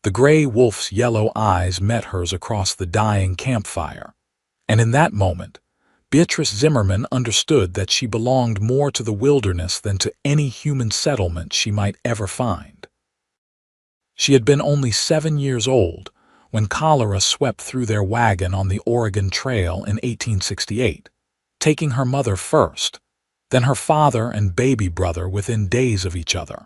The gray wolf's yellow eyes met hers across the dying campfire, and in that moment, Beatrice Zimmerman understood that she belonged more to the wilderness than to any human settlement she might ever find. She had been only 7 years old when cholera swept through their wagon on the Oregon Trail in 1868, taking her mother first, then her father and baby brother within days of each other.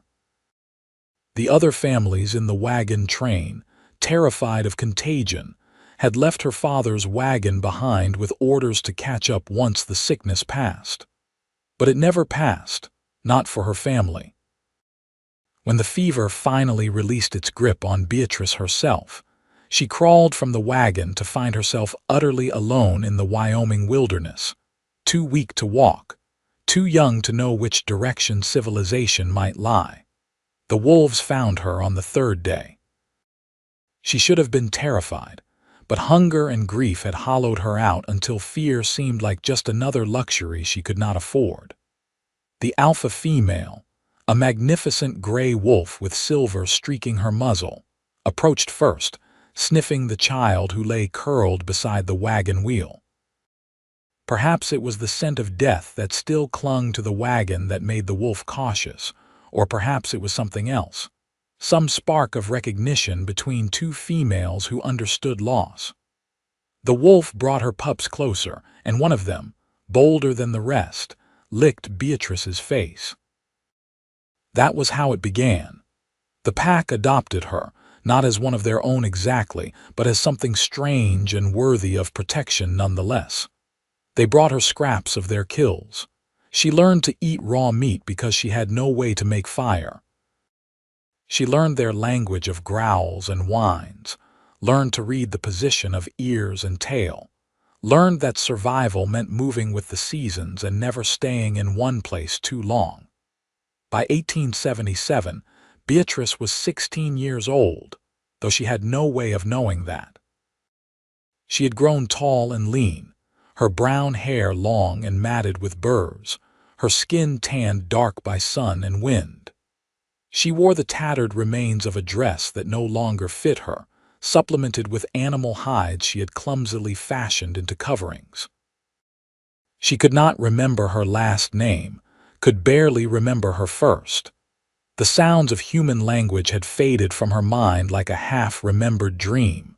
The other families in the wagon train, terrified of contagion, had left her father's wagon behind with orders to catch up once the sickness passed. But it never passed, not for her family. When the fever finally released its grip on Beatrice herself, she crawled from the wagon to find herself utterly alone in the Wyoming wilderness, too weak to walk, too young to know which direction civilization might lie. The wolves found her on the 3rd day. She should have been terrified, but hunger and grief had hollowed her out until fear seemed like just another luxury she could not afford. The alpha female, a magnificent gray wolf with silver streaking her muzzle, approached first, sniffing the child who lay curled beside the wagon wheel. Perhaps it was the scent of death that still clung to the wagon that made the wolf cautious, or perhaps it was something else, some spark of recognition between two females who understood loss. The wolf brought her pups closer, and one of them, bolder than the rest, licked Beatrice's face. That was how it began. The pack adopted her, not as one of their own exactly, but as something strange and worthy of protection nonetheless. They brought her scraps of their kills. She learned to eat raw meat because she had no way to make fire. She learned their language of growls and whines, learned to read the position of ears and tail, learned that survival meant moving with the seasons and never staying in one place too long. By 1877, Beatrice was 16 years old, though she had no way of knowing that. She had grown tall and lean, her brown hair long and matted with burrs, her skin tanned dark by sun and wind. She wore the tattered remains of a dress that no longer fit her, supplemented with animal hides she had clumsily fashioned into coverings. She could not remember her last name, could barely remember her first. The sounds of human language had faded from her mind like a half-remembered dream.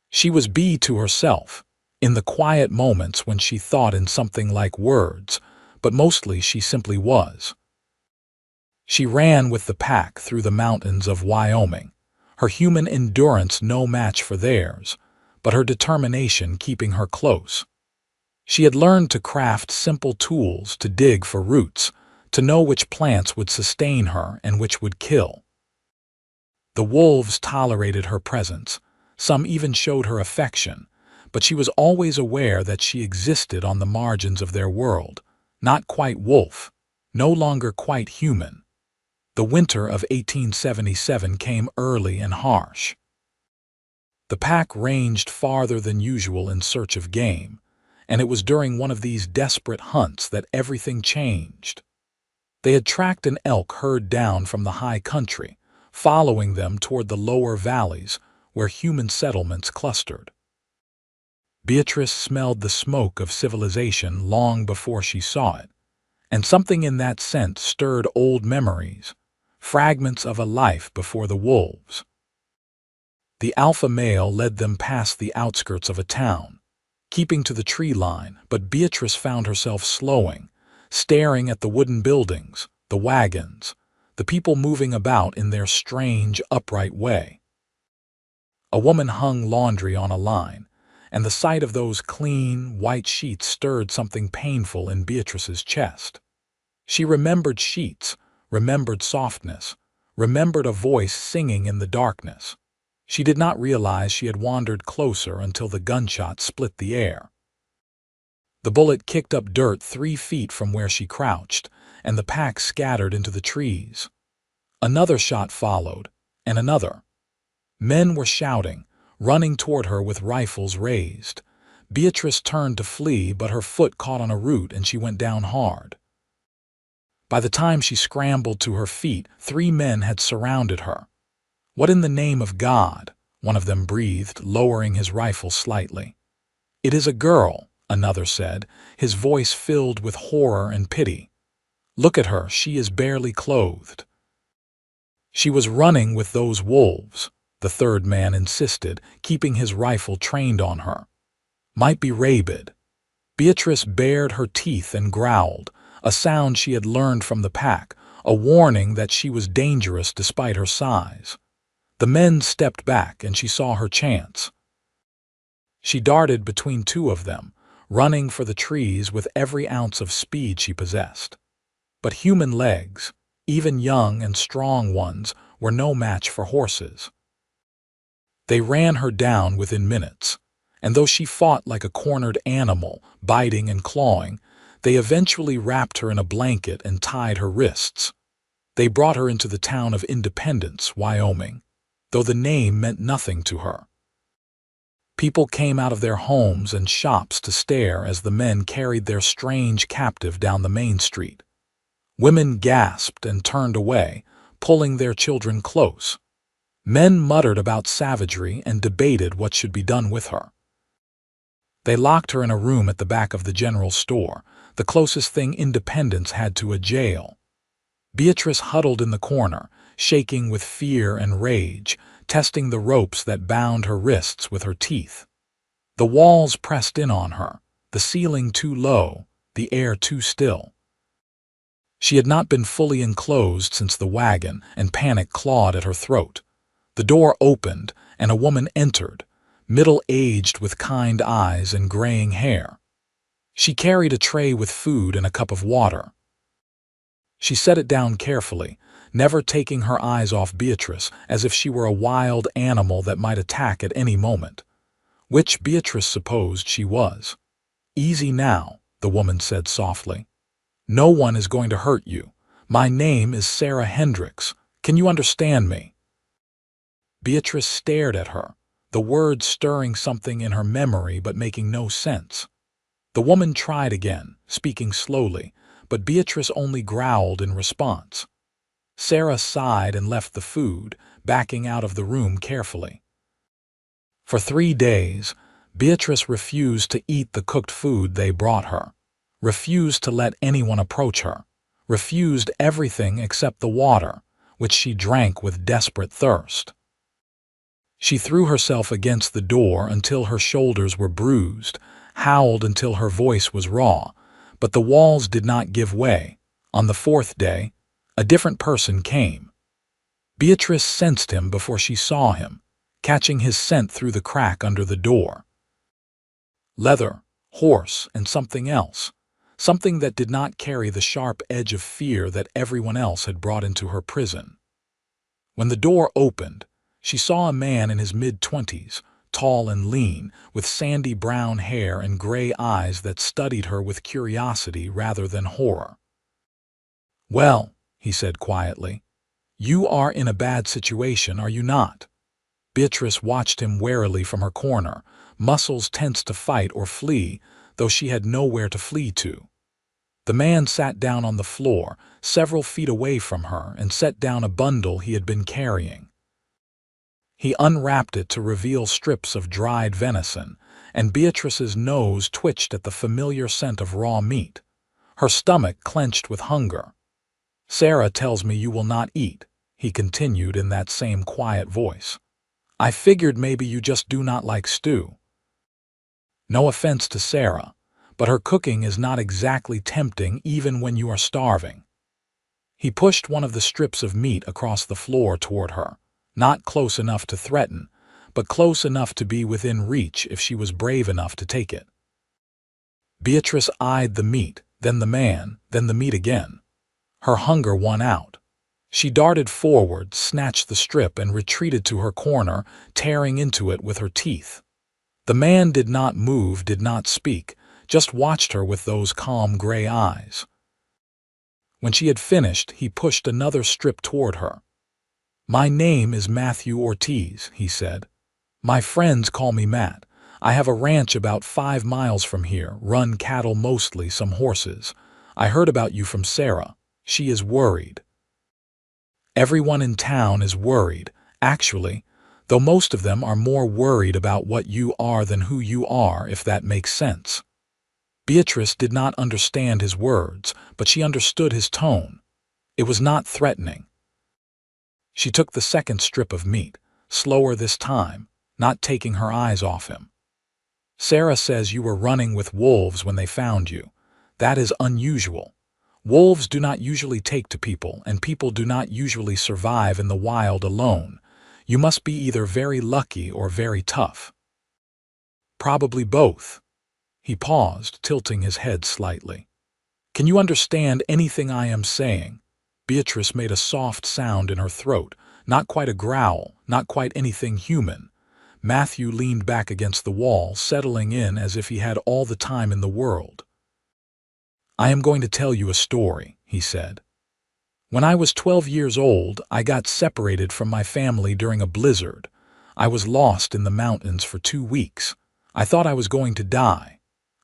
She was Bee to herself, in the quiet moments when she thought in something like words, but mostly she simply was. She ran with the pack through the mountains of Wyoming, her human endurance no match for theirs, but her determination keeping her close. She had learned to craft simple tools to dig for roots, to know which plants would sustain her and which would kill. The wolves tolerated her presence, some even showed her affection, but she was always aware that she existed on the margins of their world, not quite wolf, no longer quite human. The winter of 1877 came early and harsh. The pack ranged farther than usual in search of game, and it was during one of these desperate hunts that everything changed. They had tracked an elk herd down from the high country, following them toward the lower valleys where human settlements clustered. Beatrice smelled the smoke of civilization long before she saw it, and something in that scent stirred old memories, fragments of a life before the wolves. The alpha male led them past the outskirts of a town, keeping to the tree line, but Beatrice found herself slowing, staring at the wooden buildings, the wagons, the people moving about in their strange, upright way. A woman hung laundry on a line, and the sight of those clean, white sheets stirred something painful in Beatrice's chest. She remembered sheets, remembered softness, remembered a voice singing in the darkness. She did not realize she had wandered closer until the gunshot split the air. The bullet kicked up dirt 3 feet from where she crouched, and the pack scattered into the trees. Another shot followed, and another. Men were shouting, running toward her with rifles raised. Beatrice turned to flee, but her foot caught on a root and she went down hard. By the time she scrambled to her feet, 3 men had surrounded her. "What in the name of God?" one of them breathed, lowering his rifle slightly. "It is a girl," another said, his voice filled with horror and pity. "Look at her, she is barely clothed." "She was running with those wolves," the third man insisted, keeping his rifle trained on her. "Might be rabid." Beatrice bared her teeth and growled, a sound she had learned from the pack, a warning that she was dangerous despite her size. The men stepped back and she saw her chance. She darted between two of them, running for the trees with every ounce of speed she possessed. But human legs, even young and strong ones, were no match for horses. They ran her down within minutes, and though she fought like a cornered animal, biting and clawing, they eventually wrapped her in a blanket and tied her wrists. They brought her into the town of Independence, Wyoming, though the name meant nothing to her. People came out of their homes and shops to stare as the men carried their strange captive down the main street. Women gasped and turned away, pulling their children close. Men muttered about savagery and debated what should be done with her. They locked her in a room at the back of the general store, the closest thing Independence had to a jail. Beatrice huddled in the corner, shaking with fear and rage, testing the ropes that bound her wrists with her teeth. The walls pressed in on her, the ceiling too low, the air too still. She had not been fully enclosed since the wagon, and panic clawed at her throat. The door opened, and a woman entered, middle-aged with kind eyes and graying hair. She carried a tray with food and a cup of water. She set it down carefully, never taking her eyes off Beatrice, as if she were a wild animal that might attack at any moment, which Beatrice supposed she was. "Easy now," the woman said softly. "No one is going to hurt you. My name is Sarah Hendricks. Can you understand me?" Beatrice stared at her, the words stirring something in her memory but making no sense. The woman tried again, speaking slowly, but Beatrice only growled in response. Sarah sighed and left the food, backing out of the room carefully. For 3 days, Beatrice refused to eat the cooked food they brought her, refused to let anyone approach her, refused everything except the water, which she drank with desperate thirst. She threw herself against the door until her shoulders were bruised, howled until her voice was raw, but the walls did not give way. On the 4th day, a different person came. Beatrice sensed him before she saw him, catching his scent through the crack under the door. Leather, horse, and something else, something that did not carry the sharp edge of fear that everyone else had brought into her prison. When the door opened, she saw a man in his mid-20s, tall and lean, with sandy brown hair and gray eyes that studied her with curiosity rather than horror. "Well," he said quietly, "you are in a bad situation, are you not?" Beatrice watched him warily from her corner, muscles tense to fight or flee, though she had nowhere to flee to. The man sat down on the floor, several feet away from her, and set down a bundle he had been carrying. He unwrapped it to reveal strips of dried venison, and Beatrice's nose twitched at the familiar scent of raw meat. Her stomach clenched with hunger. "Sarah tells me you will not eat," he continued in that same quiet voice. "I figured maybe you just do not like stew." No offense to Sarah, but her cooking is not exactly tempting even when you are starving. He pushed one of the strips of meat across the floor toward her, not close enough to threaten, but close enough to be within reach if she was brave enough to take it. Beatrice eyed the meat, then the man, then the meat again. Her hunger won out. She darted forward, snatched the strip, and retreated to her corner, tearing into it with her teeth. The man did not move, did not speak, just watched her with those calm gray eyes. When she had finished, he pushed another strip toward her. "My name is Matthew Ortiz," he said. "My friends call me Matt. I have a ranch about 5 miles from here, run cattle mostly, some horses. I heard about you from Sarah. She is worried." "Everyone in town is worried," Actually, though most of them are more worried about what you are than who you are, if that makes sense. Beatrice did not understand his words, but she understood his tone. It was not threatening. She took the second strip of meat, slower this time, not taking her eyes off him. Sarah says you were running with wolves when they found you. That is unusual. Wolves do not usually take to people, and people do not usually survive in the wild alone. You must be either very lucky or very tough. Probably both. He paused, tilting his head slightly. Can you understand anything I am saying? Beatrice made a soft sound in her throat, not quite a growl, not quite anything human. Matthew leaned back against the wall, settling in as if he had all the time in the world. I am going to tell you a story, he said. When I was 12 years old, I got separated from my family during a blizzard. I was lost in the mountains for 2 weeks. I thought I was going to die.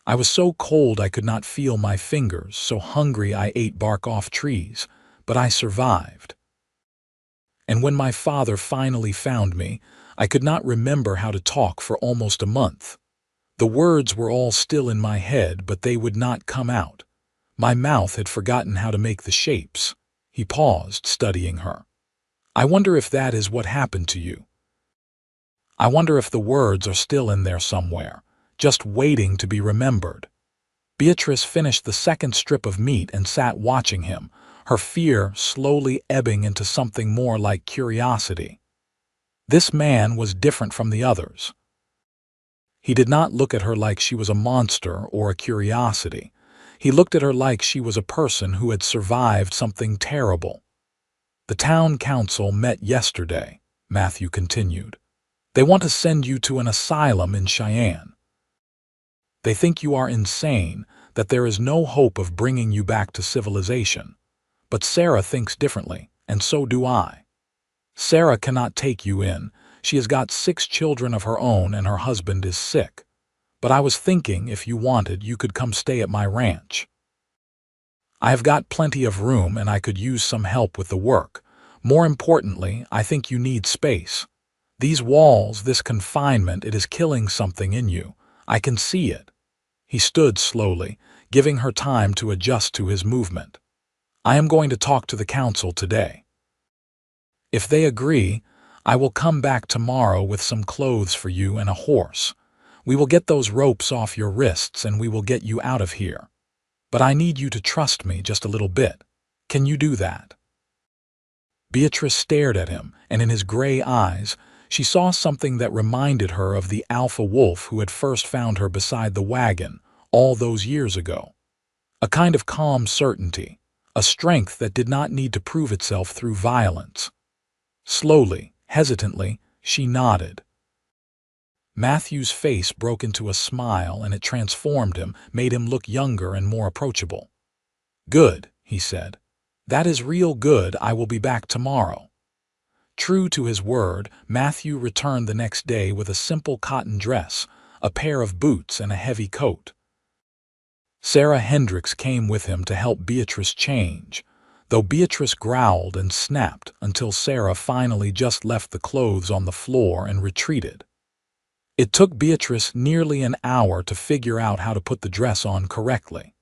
I was so cold I could not feel my fingers, so hungry I ate bark off trees, but I survived. And when my father finally found me, I could not remember how to talk for almost a month. The words were all still in my head, but they would not come out. My mouth had forgotten how to make the shapes. He paused, studying her. I wonder if that is what happened to you. I wonder if the words are still in there somewhere, just waiting to be remembered. Beatrice finished the second strip of meat and sat watching him, her fear slowly ebbing into something more like curiosity. This man was different from the others. He did not look at her like she was a monster or a curiosity. He looked at her like she was a person who had survived something terrible. The town council met yesterday, Matthew continued. They want to send you to an asylum in Cheyenne. They think you are insane, that there is no hope of bringing you back to civilization. But Sarah thinks differently, and so do I. Sarah cannot take you in. She has got 6 children of her own and her husband is sick. But I was thinking if you wanted, you could come stay at my ranch. I have got plenty of room and I could use some help with the work. More importantly, I think you need space. These walls, this confinement, it is killing something in you. I can see it. He stood slowly, giving her time to adjust to his movement. I am going to talk to the council today. If they agree, I will come back tomorrow with some clothes for you and a horse. We will get those ropes off your wrists and we will get you out of here. But I need you to trust me just a little bit. Can you do that? Beatrice stared at him, and in his gray eyes, she saw something that reminded her of the alpha wolf who had first found her beside the wagon all those years ago. A kind of calm certainty, a strength that did not need to prove itself through violence. Slowly, hesitantly, she nodded. Matthew's face broke into a smile and it transformed him, made him look younger and more approachable. Good, he said. That is real good. I will be back tomorrow. True to his word, Matthew returned the next day with a simple cotton dress, a pair of boots, and a heavy coat. Sarah Hendricks came with him to help Beatrice change, though Beatrice growled and snapped until Sarah finally just left the clothes on the floor and retreated. It took Beatrice nearly an hour to figure out how to put the dress on correctly.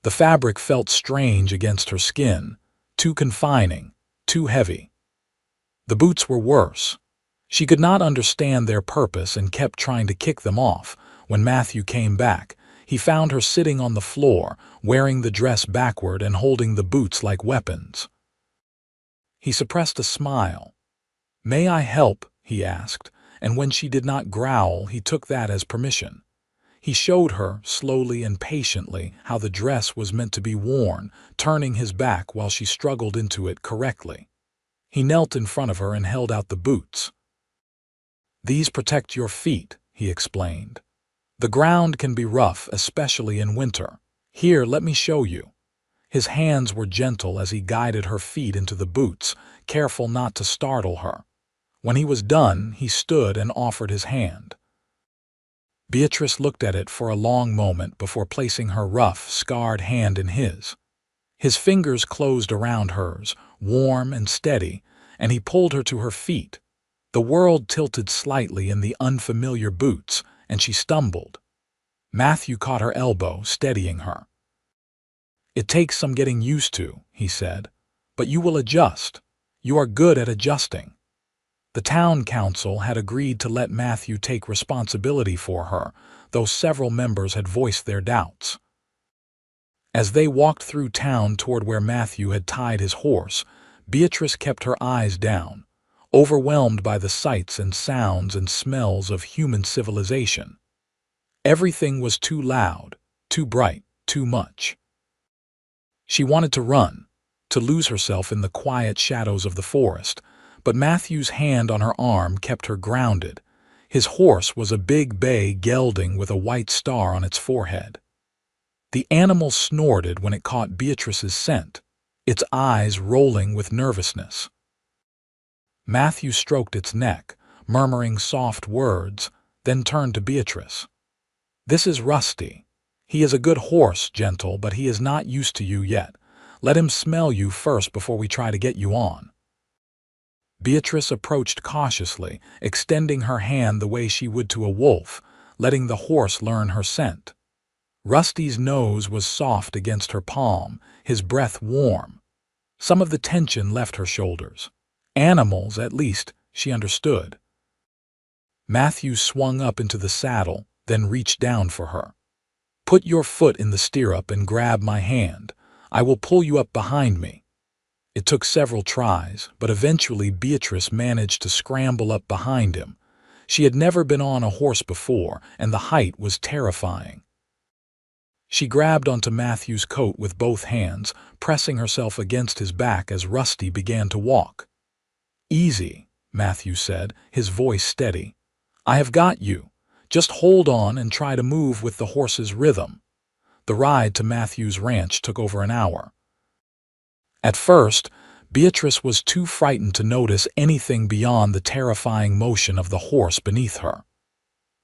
The fabric felt strange against her skin, too confining, too heavy. The boots were worse. She could not understand their purpose and kept trying to kick them off. When Matthew came back, he found her sitting on the floor, wearing the dress backward and holding the boots like weapons. He suppressed a smile. "May I help?" he asked, and when she did not growl, he took that as permission. He showed her, slowly and patiently, how the dress was meant to be worn, turning his back while she struggled into it correctly. He knelt in front of her and held out the boots. "These protect your feet," he explained. "The ground can be rough, especially in winter. Here, let me show you." His hands were gentle as he guided her feet into the boots, careful not to startle her. When he was done, he stood and offered his hand. Beatrice looked at it for a long moment before placing her rough, scarred hand in his. His fingers closed around hers, warm and steady, and he pulled her to her feet. The world tilted slightly in the unfamiliar boots, and she stumbled. Matthew caught her elbow, steadying her. "It takes some getting used to," he said, "but you will adjust. You are good at adjusting." The town council had agreed to let Matthew take responsibility for her, though several members had voiced their doubts. As they walked through town toward where Matthew had tied his horse, Beatrice kept her eyes down, overwhelmed by the sights and sounds and smells of human civilization. Everything was too loud, too bright, too much. She wanted to run, to lose herself in the quiet shadows of the forest, but Matthew's hand on her arm kept her grounded. His horse was a big bay gelding with a white star on its forehead. The animal snorted when it caught Beatrice's scent, its eyes rolling with nervousness. Matthew stroked its neck, murmuring soft words, then turned to Beatrice. "This is Rusty. He is a good horse, gentle, but he is not used to you yet. Let him smell you first before we try to get you on." Beatrice approached cautiously, extending her hand the way she would to a wolf, letting the horse learn her scent. Rusty's nose was soft against her palm, his breath warm. Some of the tension left her shoulders. Animals, at least, she understood. Matthew swung up into the saddle, then reached down for her. "Put your foot in the stirrup and grab my hand. I will pull you up behind me." It took several tries, but eventually Beatrice managed to scramble up behind him. She had never been on a horse before, and the height was terrifying. She grabbed onto Matthew's coat with both hands, pressing herself against his back as Rusty began to walk. "Easy," Matthew said, his voice steady. "I have got you. Just hold on and try to move with the horse's rhythm." The ride to Matthew's ranch took over an hour. At first, Beatrice was too frightened to notice anything beyond the terrifying motion of the horse beneath her.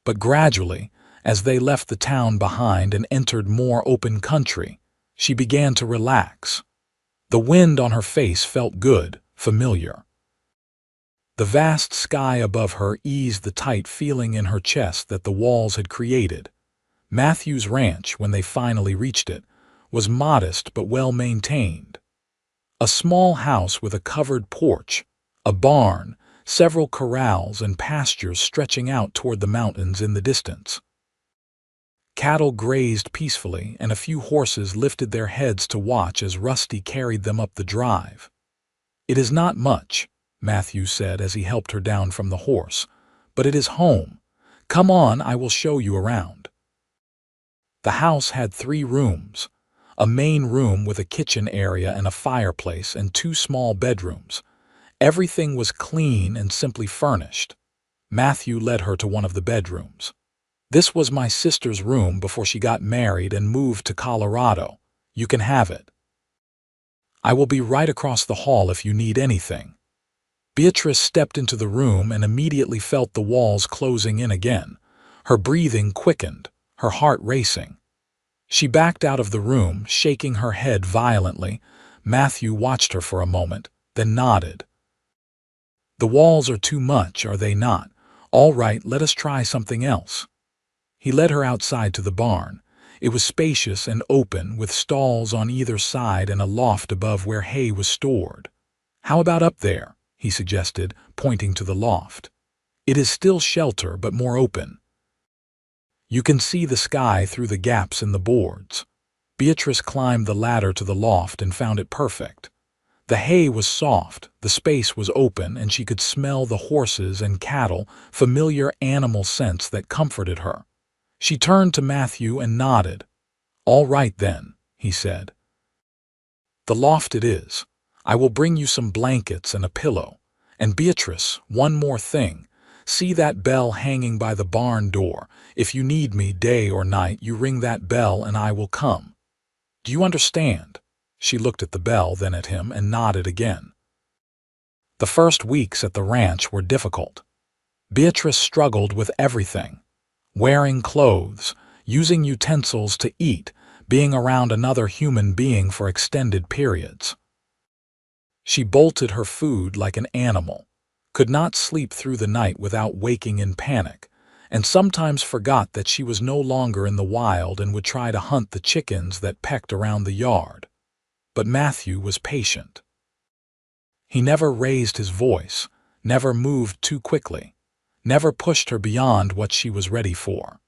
But gradually, as they left the town behind and entered more open country, she began to relax. The wind on her face felt good, familiar. The vast sky above her eased the tight feeling in her chest that the walls had created. Matthew's ranch, when they finally reached it, was modest but well-maintained. A small house with a covered porch, a barn, several corrals and pastures stretching out toward the mountains in the distance. Cattle grazed peacefully, and a few horses lifted their heads to watch as Rusty carried them up the drive. "It is not much," Matthew said as he helped her down from the horse, "but it is home. Come on, I will show you around." The house had 3 rooms, a main room with a kitchen area and a fireplace and 2 small bedrooms. Everything was clean and simply furnished. Matthew led her to one of the bedrooms. "This was my sister's room before she got married and moved to Colorado. You can have it. I will be right across the hall if you need anything." Beatrice stepped into the room and immediately felt the walls closing in again. Her breathing quickened, her heart racing. She backed out of the room, shaking her head violently. Matthew watched her for a moment, then nodded. "The walls are too much, are they not? All right, let us try something else." He led her outside to the barn. It was spacious and open, with stalls on either side and a loft above where hay was stored. "How about up there?" he suggested, pointing to the loft. "It is still shelter, but more open. You can see the sky through the gaps in the boards." Beatrice climbed the ladder to the loft and found it perfect. The hay was soft, the space was open, and she could smell the horses and cattle, familiar animal scents that comforted her. She turned to Matthew and nodded. "All right then," he said. "The loft it is. I will bring you some blankets and a pillow. And Beatrice, one more thing. See that bell hanging by the barn door? If you need me day or night, you ring that bell and I will come. Do you understand?" She looked at the bell, then at him, and nodded again. The first weeks at the ranch were difficult. Beatrice struggled with everything. Wearing clothes, using utensils to eat, being around another human being for extended periods. She bolted her food like an animal, could not sleep through the night without waking in panic, and sometimes forgot that she was no longer in the wild and would try to hunt the chickens that pecked around the yard. But Matthew was patient. He never raised his voice, never moved too quickly, never pushed her beyond what she was ready for.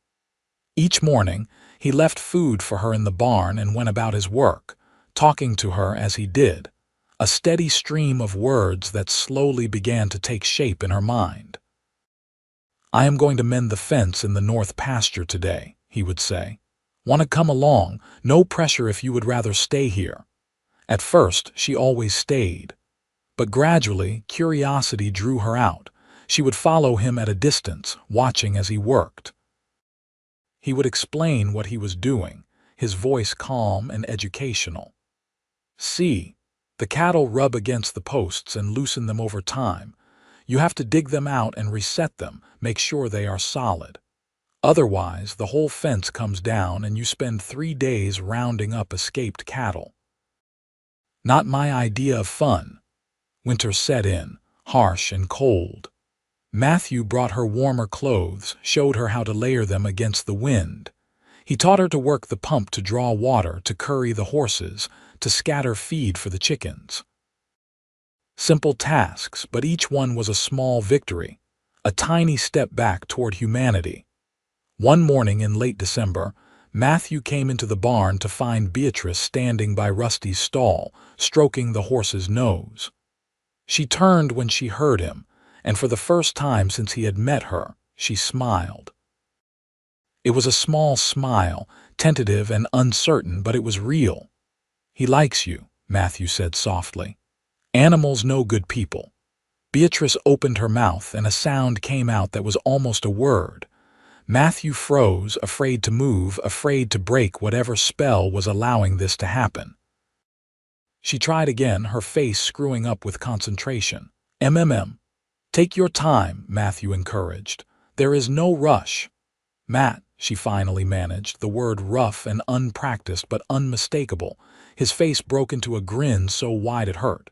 Each morning, he left food for her in the barn and went about his work, talking to her as he did, a steady stream of words that slowly began to take shape in her mind. "I am going to mend the fence in the north pasture today," he would say. "Want to come along? No pressure if you would rather stay here." At first, she always stayed. But gradually, curiosity drew her out. She would follow him at a distance, watching as he worked. He would explain what he was doing, his voice calm and educational. "See, the cattle rub against the posts and loosen them over time. You have to dig them out and reset them, make sure they are solid. Otherwise, the whole fence comes down and you spend 3 days rounding up escaped cattle." Not my idea of fun. Winter set in, harsh and cold. Matthew brought her warmer clothes, showed her how to layer them against the wind. He taught her to work the pump to draw water, to curry the horses, to scatter feed for the chickens. Simple tasks, but each one was a small victory, a tiny step back toward humanity. One morning in late December, Matthew came into the barn to find Beatrice standing by Rusty's stall, stroking the horse's nose. She turned when she heard him, and for the first time since he had met her, she smiled. It was a small smile, tentative and uncertain, but it was real. "He likes you," Matthew said softly. "Animals know good people." Beatrice opened her mouth, and a sound came out that was almost a word. Matthew froze, afraid to move, afraid to break whatever spell was allowing this to happen. She tried again, her face screwing up with concentration. "Take your time," Matthew encouraged. "There is no rush." "Matt," she finally managed, the word rough and unpracticed but unmistakable. His face broke into a grin so wide it hurt.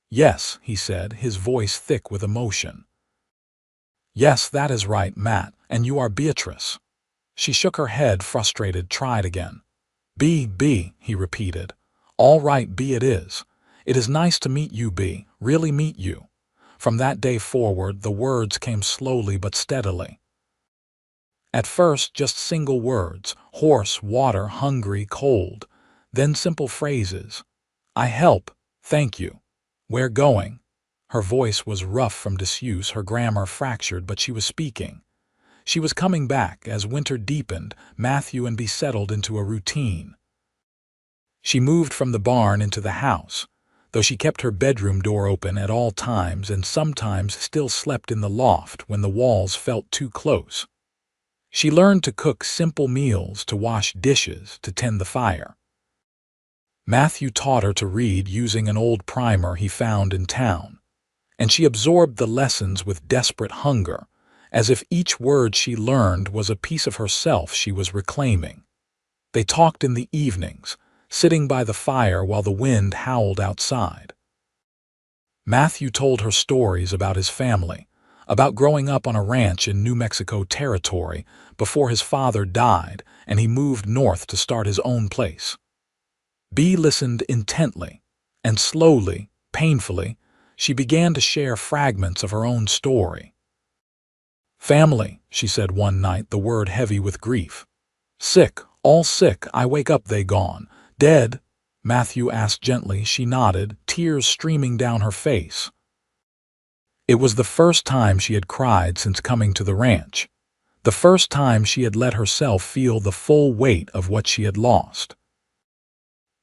"Yes," he said, his voice thick with emotion. "Yes, that is right, Matt, and you are Beatrice." She shook her head, frustrated, tried again. B, he repeated. "All right, B it is. It is nice to meet you, B, really meet you." From that day forward, the words came slowly but steadily. At first, just single words: horse, water, hungry, cold. Then simple phrases: "I help, thank you. Where going?" Her voice was rough from disuse, her grammar fractured, but she was speaking. She was coming back. As winter deepened, Matthew and Bee settled into a routine. She moved from the barn into the house, though she kept her bedroom door open at all times and sometimes still slept in the loft when the walls felt too close. She learned to cook simple meals, to wash dishes, to tend the fire. Matthew taught her to read using an old primer he found in town, and she absorbed the lessons with desperate hunger, as if each word she learned was a piece of herself she was reclaiming. They talked in the evenings, sitting by the fire while the wind howled outside. Matthew told her stories about his family, about growing up on a ranch in New Mexico territory before his father died and he moved north to start his own place. Bee listened intently, and slowly, painfully, she began to share fragments of her own story. "Family," she said one night, the word heavy with grief. "Sick, all sick, I wake up they gone. Dead?" Matthew asked gently. She nodded, tears streaming down her face. It was the first time she had cried since coming to the ranch, the first time she had let herself feel the full weight of what she had lost.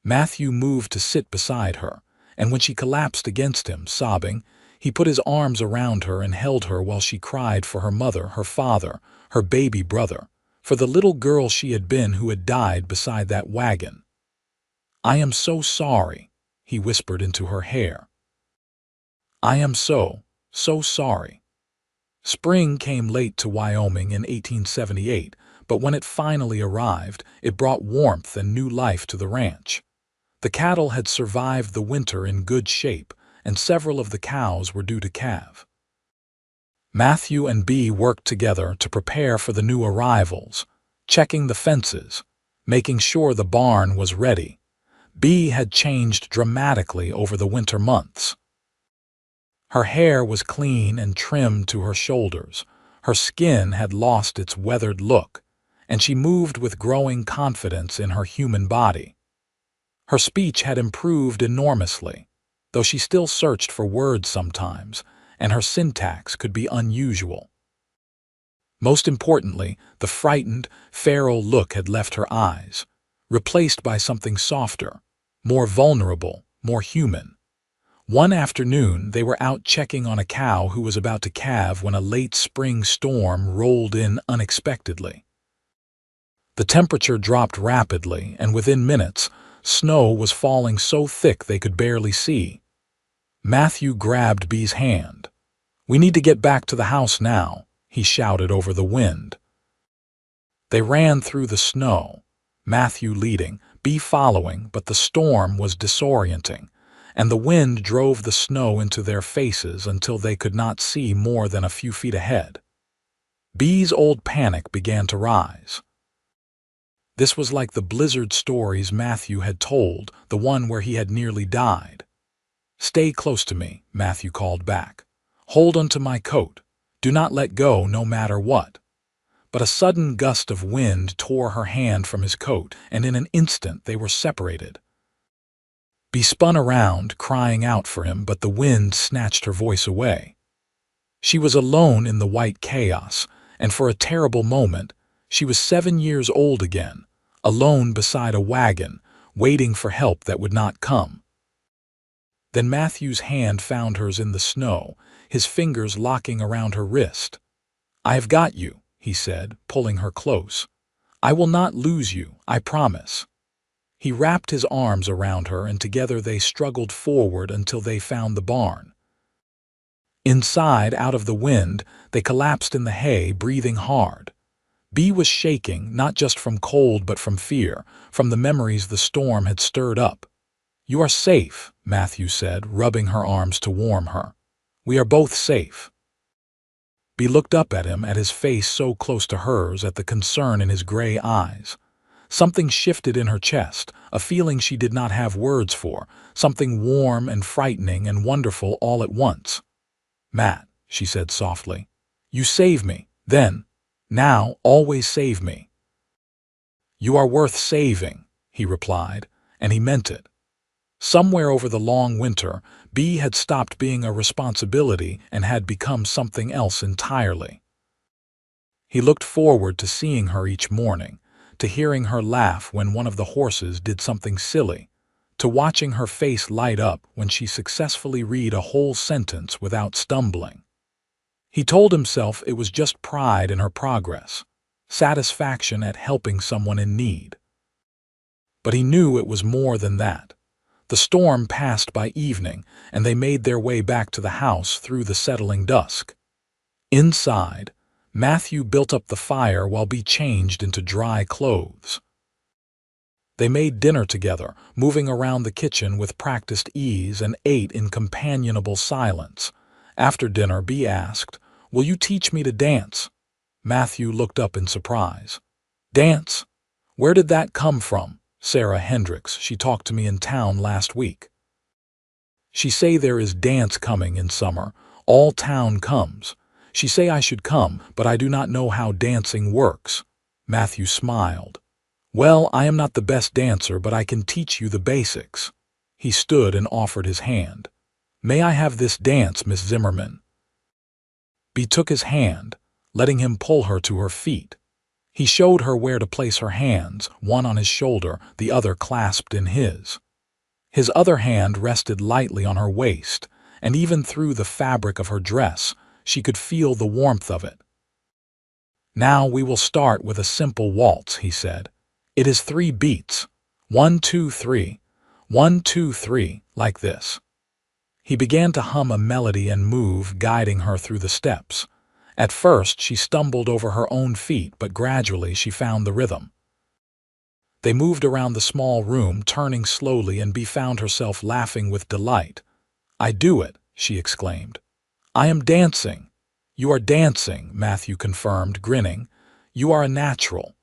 Matthew moved to sit beside her, and when she collapsed against him, sobbing, he put his arms around her and held her while she cried for her mother, her father, her baby brother, for the little girl she had been who had died beside that wagon. "I am so sorry," he whispered into her hair. "I am so sorry." Spring came late to Wyoming in 1878, but when it finally arrived, it brought warmth and new life to the ranch. The cattle had survived the winter in good shape, and several of the cows were due to calve. Matthew and Bee worked together to prepare for the new arrivals, checking the fences, making sure the barn was ready. Bee had changed dramatically over the winter months. Her hair was clean and trimmed to her shoulders, her skin had lost its weathered look, and she moved with growing confidence in her human body. Her speech had improved enormously, though she still searched for words sometimes, and her syntax could be unusual. Most importantly, the frightened, feral look had left her eyes, replaced by something softer, more vulnerable, more human. One afternoon, they were out checking on a cow who was about to calve when a late spring storm rolled in unexpectedly. The temperature dropped rapidly, and within minutes, snow was falling so thick they could barely see. Matthew grabbed Bee's hand. "We need to get back to the house now," he shouted over the wind. They ran through the snow, Matthew leading, Bee following, but the storm was disorienting, and the wind drove the snow into their faces until they could not see more than a few feet ahead. Bee's old panic began to rise. This was like the blizzard stories Matthew had told, the one where he had nearly died. "Stay close to me," Matthew called back. "Hold onto my coat. Do not let go no matter what." But a sudden gust of wind tore her hand from his coat, and in an instant they were separated. Bee spun around, crying out for him, but the wind snatched her voice away. She was alone in the white chaos, and for a terrible moment, she was 7 years old again, alone beside a wagon, waiting for help that would not come. Then Matthew's hand found hers in the snow, his fingers locking around her wrist. "I have got you," he said, pulling her close. "I will not lose you, I promise." He wrapped his arms around her, and together they struggled forward until they found the barn. Inside, out of the wind, they collapsed in the hay, breathing hard. Bee was shaking, not just from cold but from fear, from the memories the storm had stirred up. "You are safe," Matthew said, rubbing her arms to warm her. "We are both safe." Bee looked up at him, at his face so close to hers, at the concern in his gray eyes. Something shifted in her chest, a feeling she did not have words for, something warm and frightening and wonderful all at once. "Matt," she said softly, "you save me, then, now, always save me." "You are worth saving," he replied, and he meant it. Somewhere over the long winter, Bee had stopped being a responsibility and had become something else entirely. He looked forward to seeing her each morning, to hearing her laugh when one of the horses did something silly, to watching her face light up when she successfully read a whole sentence without stumbling. He told himself it was just pride in her progress, satisfaction at helping someone in need. But he knew it was more than that. The storm passed by evening, and they made their way back to the house through the settling dusk. Inside, Matthew built up the fire while Bee changed into dry clothes. They made dinner together, moving around the kitchen with practiced ease, and ate in companionable silence. After dinner, Bee asked, "Will you teach me to dance?" Matthew looked up in surprise. "Dance? Where did that come from?" "Sarah Hendricks, she talked to me in town last week. She say there is dance coming in summer, all town comes. She say I should come, but I do not know how dancing works." Matthew smiled. "Well, I am not the best dancer, but I can teach you the basics." He stood and offered his hand. "May I have this dance, Miss Zimmerman?" Bee took his hand, letting him pull her to her feet. He showed her where to place her hands, one on his shoulder, the other clasped in his. His other hand rested lightly on her waist, and even through the fabric of her dress, she could feel the warmth of it. "Now we will start with a simple waltz," he said. "It is 3 beats. 1, 2, 3. 1, 2, 3, like this." He began to hum a melody and move, guiding her through the steps. At first, she stumbled over her own feet, but gradually she found the rhythm. They moved around the small room, turning slowly, and Bee found herself laughing with delight. "I do it," she exclaimed. "I am dancing." "You are dancing," Matthew confirmed, grinning. "You are a natural."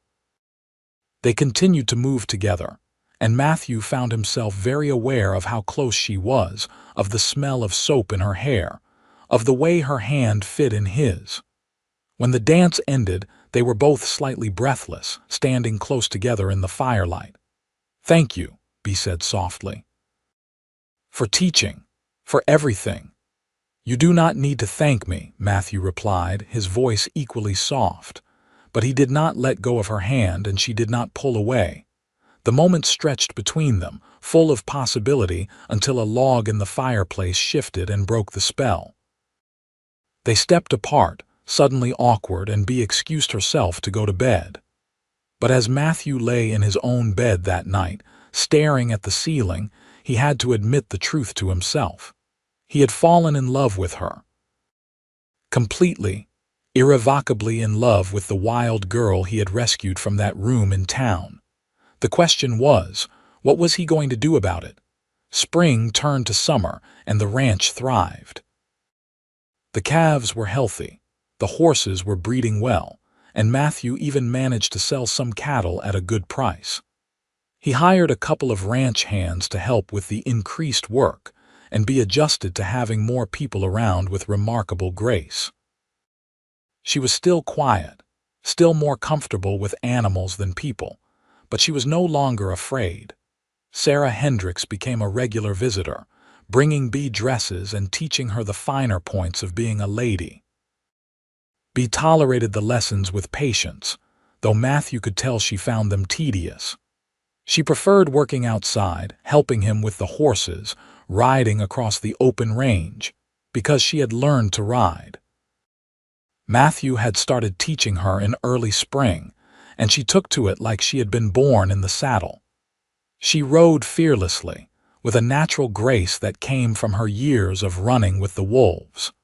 They continued to move together, and Matthew found himself very aware of how close she was, of the smell of soap in her hair, of the way her hand fit in his. When the dance ended, they were both slightly breathless, standing close together in the firelight. "Thank you," B said softly. "For teaching. For everything." "You do not need to thank me," Matthew replied, his voice equally soft. But he did not let go of her hand, and she did not pull away. The moment stretched between them, full of possibility, until a log in the fireplace shifted and broke the spell. They stepped apart, suddenly awkward, and Bea excused herself to go to bed. But as Matthew lay in his own bed that night, staring at the ceiling, he had to admit the truth to himself. He had fallen in love with her. Completely, irrevocably in love with the wild girl he had rescued from that room in town. The question was, what was he going to do about it? Spring turned to summer, and the ranch thrived. The calves were healthy, the horses were breeding well, and Matthew even managed to sell some cattle at a good price. He hired a couple of ranch hands to help with the increased work and be adjusted to having more people around with remarkable grace. She was still quiet, still more comfortable with animals than people, but she was no longer afraid. Sarah Hendricks became a regular visitor, bringing Bea dresses and teaching her the finer points of being a lady. Bea tolerated the lessons with patience, though Matthew could tell she found them tedious. She preferred working outside, helping him with the horses, riding across the open range, because she had learned to ride. Matthew had started teaching her in early spring, and she took to it like she had been born in the saddle. She rode fearlessly, with a natural grace that came from her years of running with the wolves.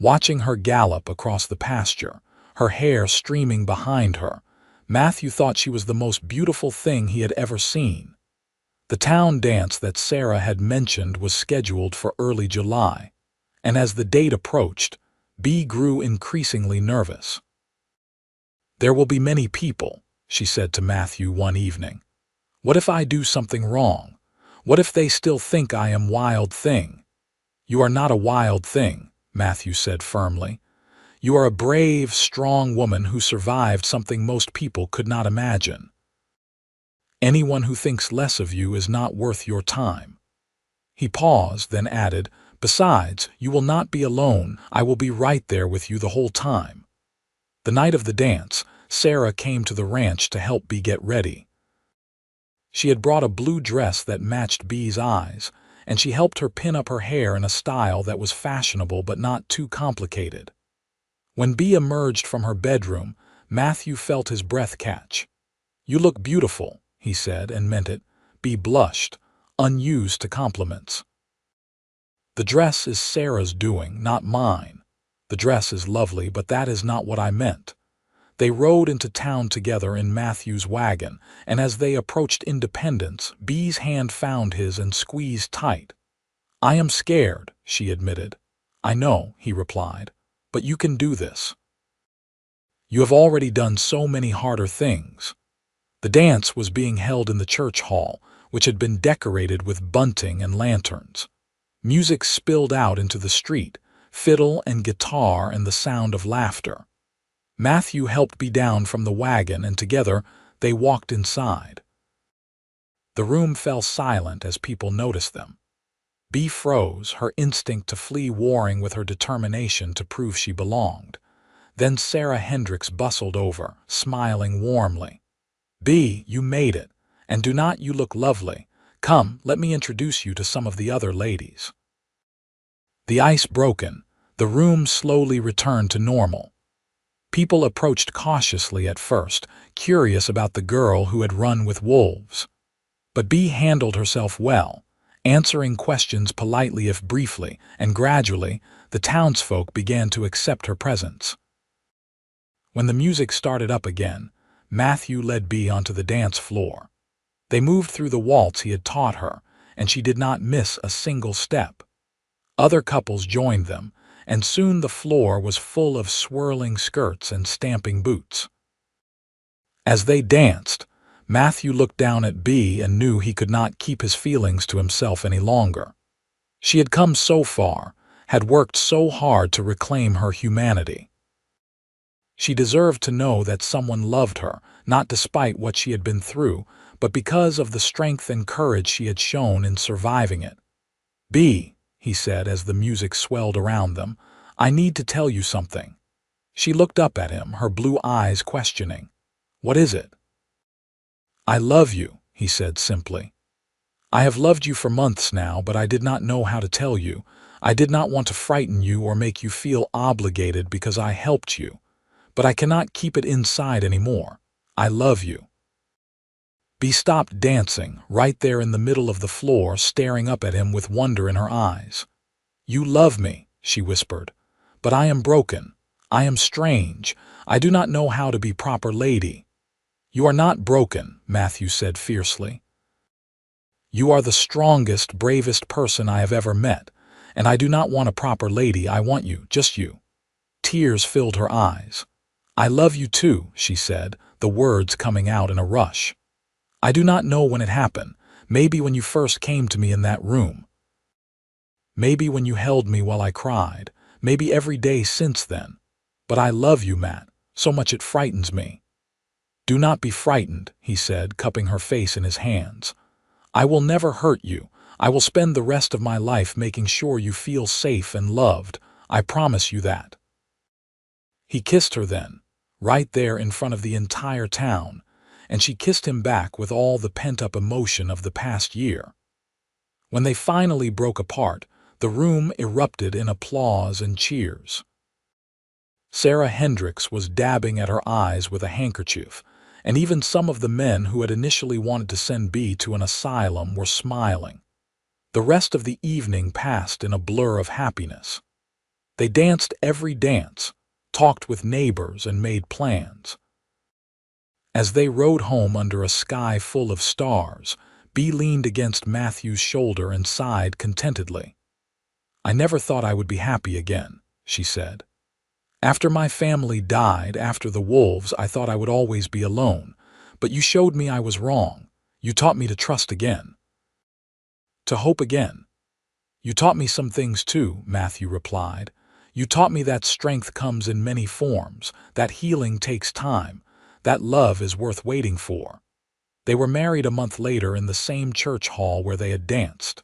Watching her gallop across the pasture, her hair streaming behind her, Matthew thought she was the most beautiful thing he had ever seen. The town dance that Sarah had mentioned was scheduled for early July, and as the date approached, Bea grew increasingly nervous. "There will be many people," she said to Matthew one evening. "What if I do something wrong? What if they still think I am Wild Thing?" "You are not a wild thing," Matthew said firmly. "You are a brave, strong woman who survived something most people could not imagine. Anyone who thinks less of you is not worth your time." He paused, then added, "Besides, you will not be alone. I will be right there with you the whole time." The night of the dance, Sarah came to the ranch to help Bea get ready. She had brought a blue dress that matched Bea's eyes, and she helped her pin up her hair in a style that was fashionable but not too complicated. When Bea emerged from her bedroom, Matthew felt his breath catch. "You look beautiful," he said, and meant it. Bea blushed, unused to compliments. "The dress is Sarah's doing, not mine. The dress is lovely, but that is not what I meant." They rode into town together in Matthew's wagon, and as they approached Independence, Bea's hand found his and squeezed tight. "I am scared," she admitted. "I know," he replied, "but you can do this. You have already done so many harder things." The dance was being held in the church hall, which had been decorated with bunting and lanterns. Music spilled out into the street, fiddle and guitar and the sound of laughter. Matthew helped Bea down from the wagon, and together they walked inside. The room fell silent as people noticed them. Bea froze, her instinct to flee warring with her determination to prove she belonged. Then Sarah Hendricks bustled over, smiling warmly. "Bea, you made it, and do not you look lovely? Come, let me introduce you to some of the other ladies." The ice broken, the room slowly returned to normal. People approached cautiously at first, curious about the girl who had run with wolves. But Bea handled herself well, answering questions politely if briefly, and gradually the townsfolk began to accept her presence. When the music started up again, Matthew led Bea onto the dance floor. They moved through the waltz he had taught her, and she did not miss a single step. Other couples joined them, and soon the floor was full of swirling skirts and stamping boots. As they danced, Matthew looked down at Bee and knew he could not keep his feelings to himself any longer. She had come so far, had worked so hard to reclaim her humanity. She deserved to know that someone loved her, not despite what she had been through, but because of the strength and courage she had shown in surviving it. "Bee," he said as the music swelled around them, "I need to tell you something." She looked up at him, her blue eyes questioning. "What is it?" "I love you," he said simply. "I have loved you for months now, but I did not know how to tell you. I did not want to frighten you or make you feel obligated because I helped you. But I cannot keep it inside anymore. I love you." Bee stopped dancing, right there in the middle of the floor, staring up at him with wonder in her eyes. "You love me," she whispered, "but I am broken. I am strange. I do not know how to be proper lady." "You are not broken," Matthew said fiercely. "You are the strongest, bravest person I have ever met, and I do not want a proper lady. I want you, just you." Tears filled her eyes. "I love you too," she said, the words coming out in a rush. "I do not know when it happened, maybe when you first came to me in that room. Maybe when you held me while I cried, maybe every day since then. But I love you, Matt, so much it frightens me." "Do not be frightened," he said, cupping her face in his hands. "I will never hurt you. I will spend the rest of my life making sure you feel safe and loved. I promise you that." He kissed her then, right there in front of the entire town, and she kissed him back with all the pent-up emotion of the past year. When they finally broke apart, the room erupted in applause and cheers. Sarah Hendricks was dabbing at her eyes with a handkerchief, and even some of the men who had initially wanted to send Bee to an asylum were smiling. The rest of the evening passed in a blur of happiness. They danced every dance, talked with neighbors, and made plans. As they rode home under a sky full of stars, Bee leaned against Matthew's shoulder and sighed contentedly. "I never thought I would be happy again," she said. "After my family died, after the wolves, I thought I would always be alone. But you showed me I was wrong. You taught me to trust again. To hope again." "You taught me some things too," Matthew replied. "You taught me that strength comes in many forms, that healing takes time, that love is worth waiting for." They were married a month later in the same church hall where they had danced.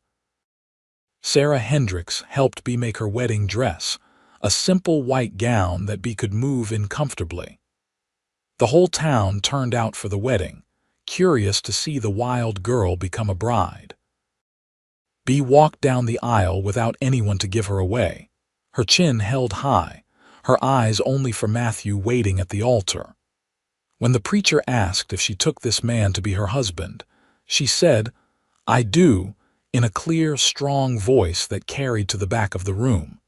Sarah Hendricks helped Bee make her wedding dress, a simple white gown that Bee could move in comfortably. The whole town turned out for the wedding, curious to see the wild girl become a bride. Bee walked down the aisle without anyone to give her away, her chin held high, her eyes only for Matthew waiting at the altar. When the preacher asked if she took this man to be her husband, she said, "I do," in a clear, strong voice that carried to the back of the room.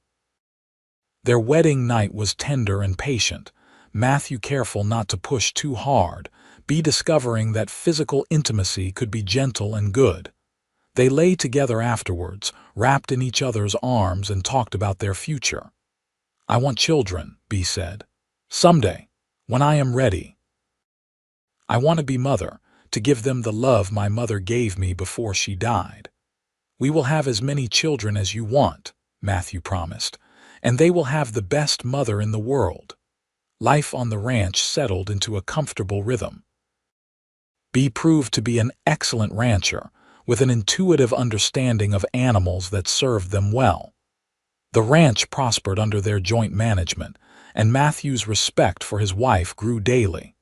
Their wedding night was tender and patient, Matthew careful not to push too hard, Bee discovering that physical intimacy could be gentle and good. They lay together afterwards, wrapped in each other's arms, and talked about their future. "I want children," Bee said. "Someday, when I am ready. I want to be mother, to give them the love my mother gave me before she died." "We will have as many children as you want," Matthew promised, "and they will have the best mother in the world." Life on the ranch settled into a comfortable rhythm. Bee proved to be an excellent rancher, with an intuitive understanding of animals that served them well. The ranch prospered under their joint management, and Matthew's respect for his wife grew daily.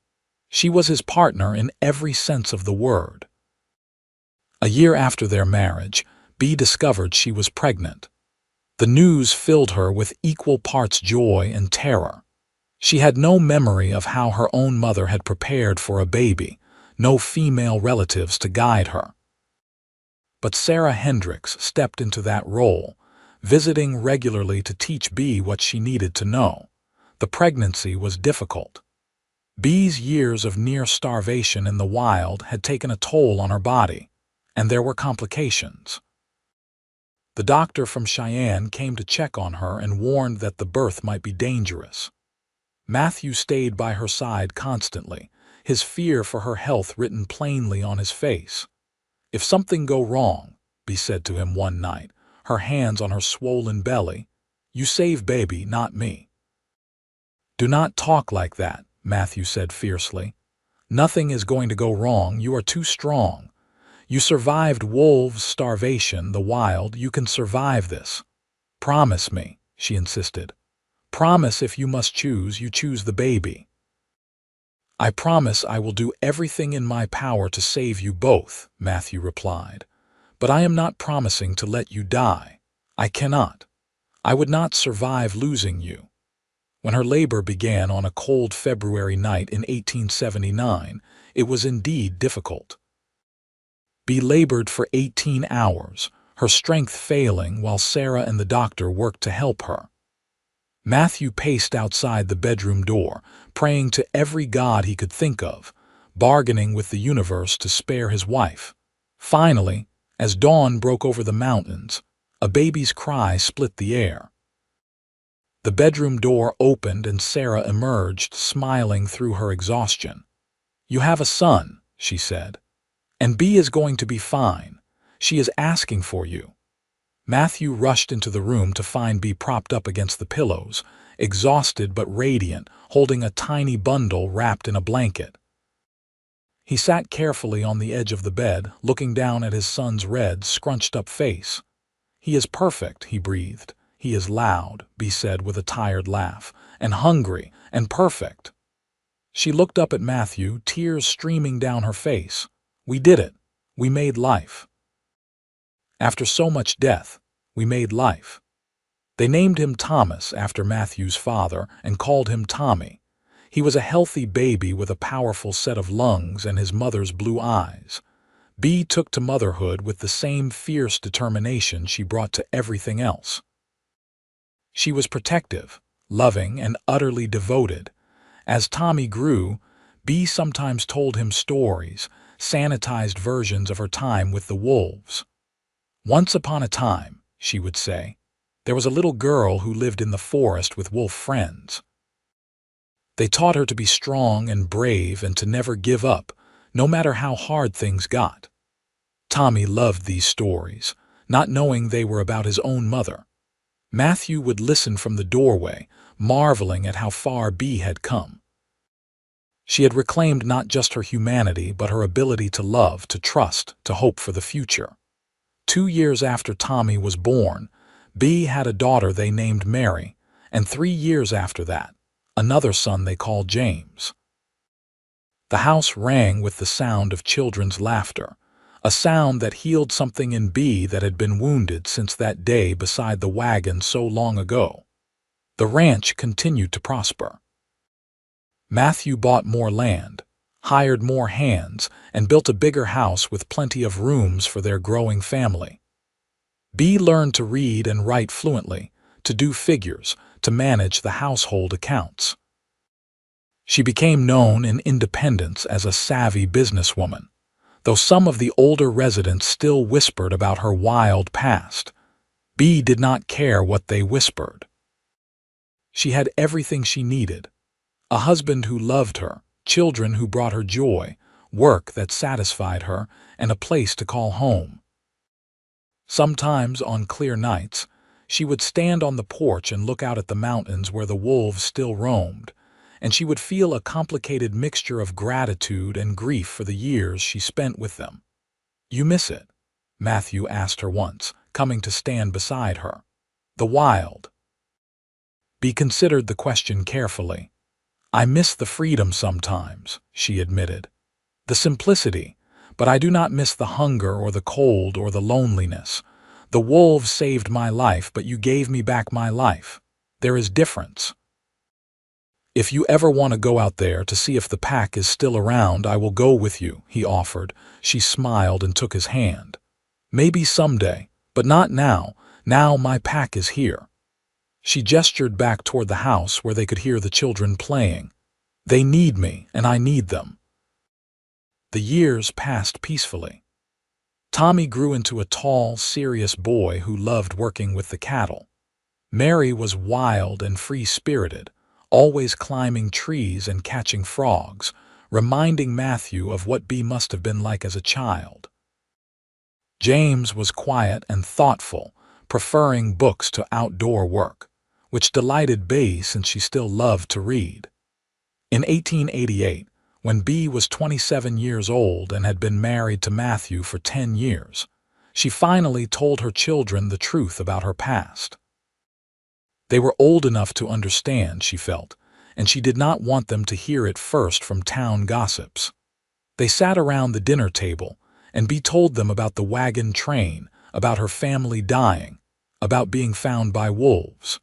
She was his partner in every sense of the word. A year after their marriage, Bee discovered she was pregnant. The news filled her with equal parts joy and terror. She had no memory of how her own mother had prepared for a baby, no female relatives to guide her. But Sarah Hendricks stepped into that role, visiting regularly to teach Bee what she needed to know. The pregnancy was difficult. Bee's years of near starvation in the wild had taken a toll on her body. And there were complications. The doctor from Cheyenne came to check on her and warned that the birth might be dangerous. Matthew stayed by her side constantly, his fear for her health written plainly on his face. "If something go wrong," Bea said to him one night, her hands on her swollen belly, "you save baby, not me." "Do not talk like that," Matthew said fiercely. "Nothing is going to go wrong. You are too strong. You survived wolves, starvation, the wild. You can survive this. Promise me," she insisted. "Promise if you must choose, you choose the baby." "I promise I will do everything in my power to save you both," Matthew replied. "But I am not promising to let you die. I cannot. I would not survive losing you." When her labor began on a cold February night in 1879, it was indeed difficult. Bea labored for 18 hours, her strength failing while Sarah and the doctor worked to help her. Matthew paced outside the bedroom door, praying to every god he could think of, bargaining with the universe to spare his wife. Finally, as dawn broke over the mountains, a baby's cry split the air. The bedroom door opened and Sarah emerged, smiling through her exhaustion. "You have a son," she said. "And Bea is going to be fine. She is asking for you." Matthew rushed into the room to find Bea propped up against the pillows, exhausted but radiant, holding a tiny bundle wrapped in a blanket. He sat carefully on the edge of the bed, looking down at his son's red, scrunched-up face. "He is perfect," he breathed. "He is loud," Bea said with a tired laugh, "and hungry, and perfect." She looked up at Matthew, tears streaming down her face. "We did it. We made life. After so much death, we made life." They named him Thomas after Matthew's father and called him Tommy. He was a healthy baby with a powerful set of lungs and his mother's blue eyes. Bea took to motherhood with the same fierce determination she brought to everything else. She was protective, loving, and utterly devoted. As Tommy grew, Bea sometimes told him stories, sanitized versions of her time with the wolves. "Once upon a time," she would say, "there was a little girl who lived in the forest with wolf friends. They taught her to be strong and brave and to never give up, no matter how hard things got." Tommy loved these stories, not knowing they were about his own mother. Matthew would listen from the doorway, marveling at how far Bea had come. She had reclaimed not just her humanity, but her ability to love, to trust, to hope for the future. 2 years after Tommy was born, Bea had a daughter they named Mary, and 3 years after that, another son they called James. The house rang with the sound of children's laughter, a sound that healed something in Bea that had been wounded since that day beside the wagon so long ago. The ranch continued to prosper. Matthew bought more land, hired more hands, and built a bigger house with plenty of rooms for their growing family. Bea learned to read and write fluently, to do figures, to manage the household accounts. She became known in Independence as a savvy businesswoman, though some of the older residents still whispered about her wild past. Bea did not care what they whispered. She had everything she needed: a husband who loved her, children who brought her joy, work that satisfied her, and a place to call home. Sometimes, on clear nights, she would stand on the porch and look out at the mountains where the wolves still roamed, and she would feel a complicated mixture of gratitude and grief for the years she spent with them. "You miss it?" Matthew asked her once, coming to stand beside her. "The wild?" Bea considered the question carefully. "I miss the freedom sometimes," she admitted. "The simplicity, but I do not miss the hunger or the cold or the loneliness. The wolves saved my life, but you gave me back my life. There is difference. If you ever want to go out there to see if the pack is still around, I will go with you," he offered. She smiled and took his hand. "Maybe someday, but not now. Now my pack is here." She gestured back toward the house where they could hear the children playing. "They need me, and I need them." The years passed peacefully. Tommy grew into a tall, serious boy who loved working with the cattle. Mary was wild and free-spirited, always climbing trees and catching frogs, reminding Matthew of what Bee must have been like as a child. James was quiet and thoughtful, preferring books to outdoor work, which delighted Bee since she still loved to read. In 1888, when Bee was 27 years old and had been married to Matthew for 10 years, she finally told her children the truth about her past. They were old enough to understand, she felt, and she did not want them to hear it first from town gossips. They sat around the dinner table, and Bee told them about the wagon train, about her family dying, about being found by wolves.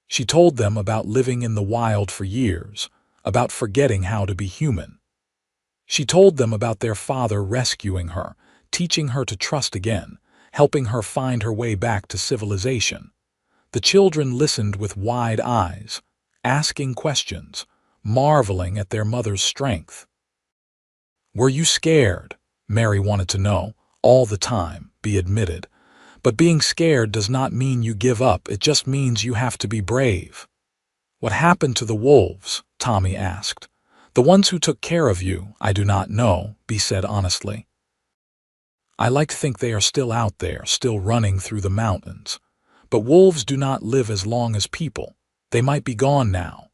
She told them about living in the wild for years, about forgetting how to be human. She told them about their father rescuing her, teaching her to trust again, helping her find her way back to civilization. The children listened with wide eyes, asking questions, marveling at their mother's strength. "Were you scared?" Mary wanted to know, all the time, Bee admitted. "But being scared does not mean you give up, it just means you have to be brave." "What happened to the wolves?" Tommy asked. "The ones who took care of you, I do not know," Bee said honestly. "I like to think they are still out there, still running through the mountains. But wolves do not live as long as people. They might be gone now."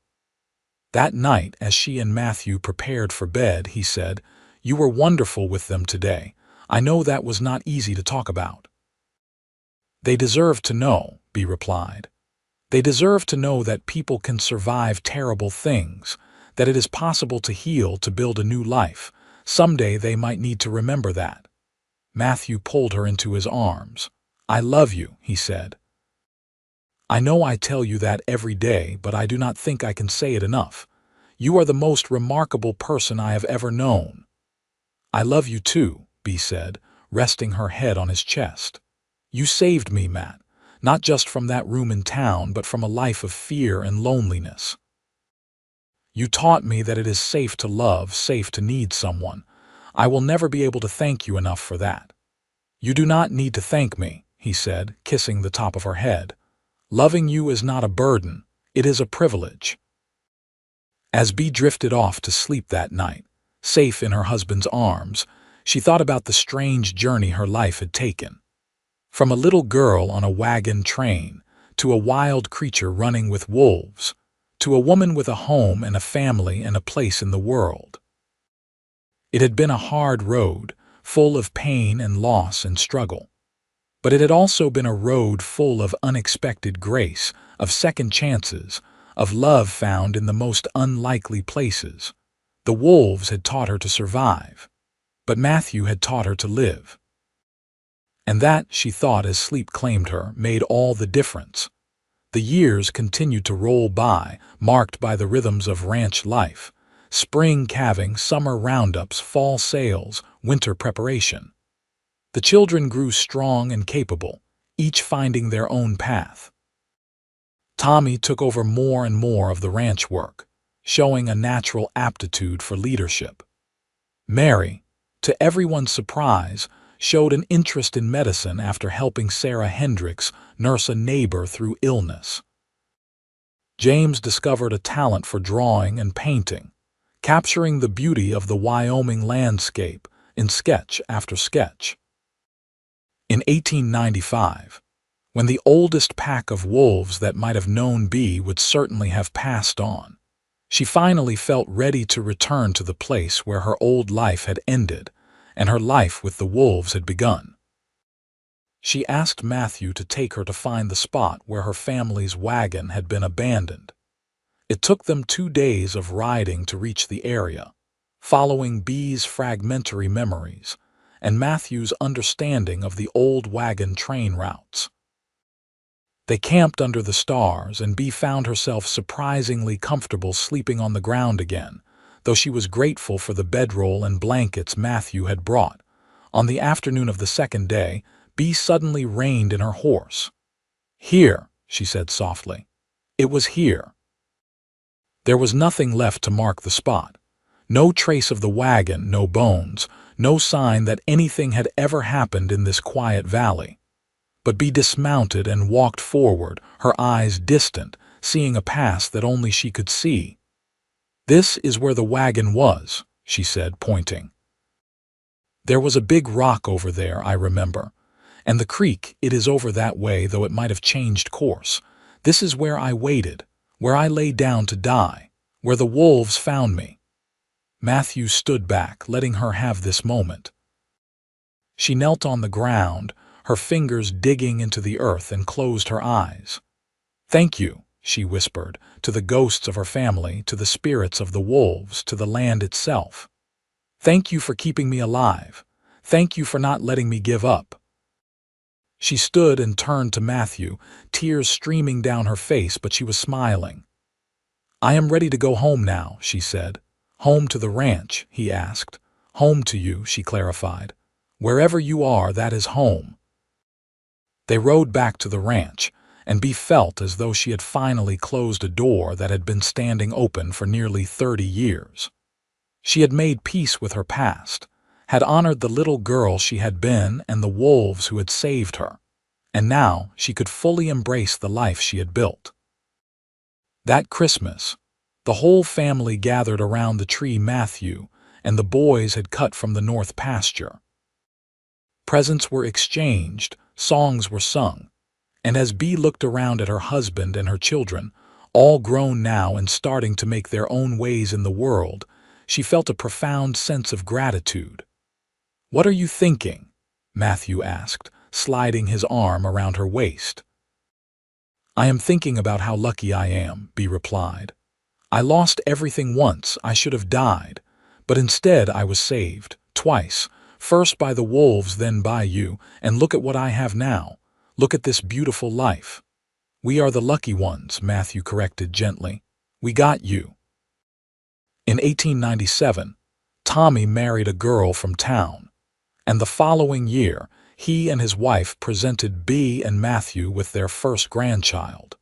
That night, as she and Matthew prepared for bed, he said, "You were wonderful with them today. I know that was not easy to talk about." "They deserve to know," Bee replied. "They deserve to know that people can survive terrible things, that it is possible to heal, to build a new life. Someday they might need to remember that." Matthew pulled her into his arms. "I love you," he said. "I know I tell you that every day, but I do not think I can say it enough. You are the most remarkable person I have ever known." "I love you too," Bee said, resting her head on his chest. "You saved me, Matt, not just from that room in town, but from a life of fear and loneliness. You taught me that it is safe to love, safe to need someone. I will never be able to thank you enough for that." "You do not need to thank me," he said, kissing the top of her head. "Loving you is not a burden, it is a privilege." As Bee drifted off to sleep that night, safe in her husband's arms, she thought about the strange journey her life had taken. From a little girl on a wagon train, to a wild creature running with wolves, to a woman with a home and a family and a place in the world. It had been a hard road, full of pain and loss and struggle. But it had also been a road full of unexpected grace, of second chances, of love found in the most unlikely places. The wolves had taught her to survive, but Matthew had taught her to live. And that, she thought as sleep claimed her, made all the difference. The years continued to roll by, marked by the rhythms of ranch life: spring calving, summer roundups, fall sales, winter preparation. The children grew strong and capable, each finding their own path. Tommy took over more and more of the ranch work, showing a natural aptitude for leadership. Mary, to everyone's surprise, showed an interest in medicine after helping Sarah Hendricks nurse a neighbor through illness. James discovered a talent for drawing and painting, capturing the beauty of the Wyoming landscape in sketch after sketch. In 1895, when the oldest pack of wolves that might have known Bee would certainly have passed on, she finally felt ready to return to the place where her old life had ended and her life with the wolves had begun. She asked Matthew to take her to find the spot where her family's wagon had been abandoned. It took them 2 days of riding to reach the area, following Bee's fragmentary memories and Matthew's understanding of the old wagon train routes. They camped under the stars, and Bee found herself surprisingly comfortable sleeping on the ground again, though she was grateful for the bedroll and blankets Matthew had brought. On the afternoon of the second day, Bee suddenly reined in her horse. "Here," she said softly. "It was here." There was nothing left to mark the spot. No trace of the wagon, no bones, no sign that anything had ever happened in this quiet valley. But Bee dismounted and walked forward, her eyes distant, seeing a past that only she could see. "This is where the wagon was," she said, pointing. "There was a big rock over there, I remember. And the creek, it is over that way, though it might have changed course. This is where I waited, where I lay down to die, where the wolves found me." Matthew stood back, letting her have this moment. She knelt on the ground, her fingers digging into the earth, and closed her eyes. "Thank you," she whispered, "to the ghosts of her family, to the spirits of the wolves, to the land itself. Thank you for keeping me alive. Thank you for not letting me give up." She stood and turned to Matthew, tears streaming down her face, but she was smiling. "I am ready to go home now," she said. "Home to the ranch," he asked. "Home to you," she clarified. "Wherever you are, that is home." They rode back to the ranch, and Bee felt as though she had finally closed a door that had been standing open for nearly 30 years. She had made peace with her past, had honored the little girl she had been and the wolves who had saved her, and now she could fully embrace the life she had built. That Christmas, the whole family gathered around the tree Matthew and the boys had cut from the north pasture. Presents were exchanged, songs were sung, and as Bee looked around at her husband and her children, all grown now and starting to make their own ways in the world, she felt a profound sense of gratitude. "What are you thinking?" Matthew asked, sliding his arm around her waist. "I am thinking about how lucky I am," Bee replied. "I lost everything once, I should have died, but instead I was saved, twice, first by the wolves, then by you, and look at what I have now. Look at this beautiful life." "We are the lucky ones," Matthew corrected gently. "We got you." In 1897, Tommy married a girl from town, and the following year, he and his wife presented Bee and Matthew with their first grandchild.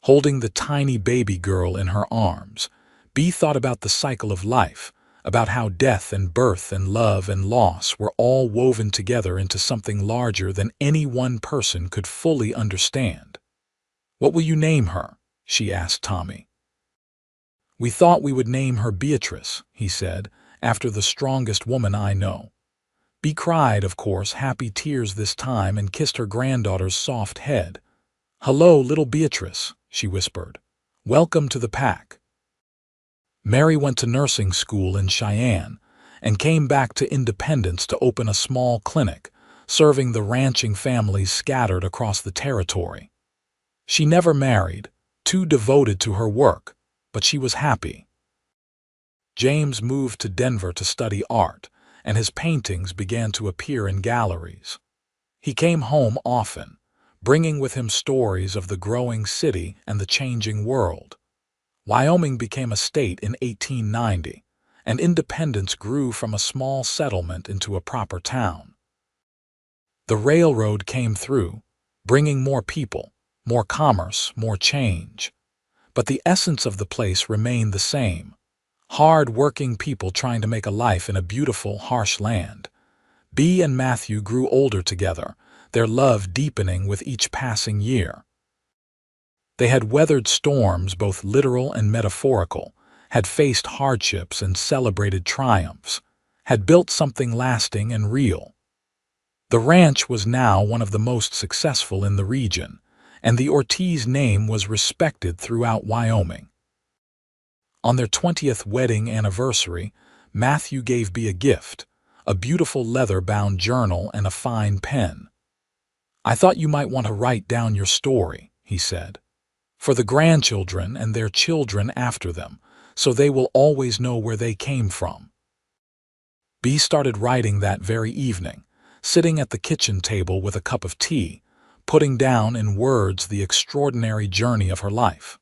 Holding the tiny baby girl in her arms, Bee thought about the cycle of life, about how death and birth and love and loss were all woven together into something larger than any one person could fully understand. "What will you name her?" she asked Tommy. "We thought we would name her Beatrice," he said, "after the strongest woman I know." Bee cried, of course, happy tears this time, and kissed her granddaughter's soft head. "Hello, little Beatrice," she whispered. "Welcome to the pack." Mary went to nursing school in Cheyenne and came back to Independence to open a small clinic, serving the ranching families scattered across the territory. She never married, too devoted to her work, but she was happy. James moved to Denver to study art, and his paintings began to appear in galleries. He came home often, bringing with him stories of the growing city and the changing world. Wyoming became a state in 1890, and Independence grew from a small settlement into a proper town. The railroad came through, bringing more people, more commerce, more change. But the essence of the place remained the same. Hard-working people trying to make a life in a beautiful, harsh land. Bee and Matthew grew older together, their love deepening with each passing year. They had weathered storms, both literal and metaphorical, had faced hardships and celebrated triumphs, had built something lasting and real. The ranch was now one of the most successful in the region, and the Ortiz name was respected throughout Wyoming. On their 20th wedding anniversary, Matthew gave Bee a gift, a beautiful leather-bound journal and a fine pen. "I thought you might want to write down your story," he said, "for the grandchildren and their children after them, so they will always know where they came from." Bee started writing that very evening, sitting at the kitchen table with a cup of tea, putting down in words the extraordinary journey of her life.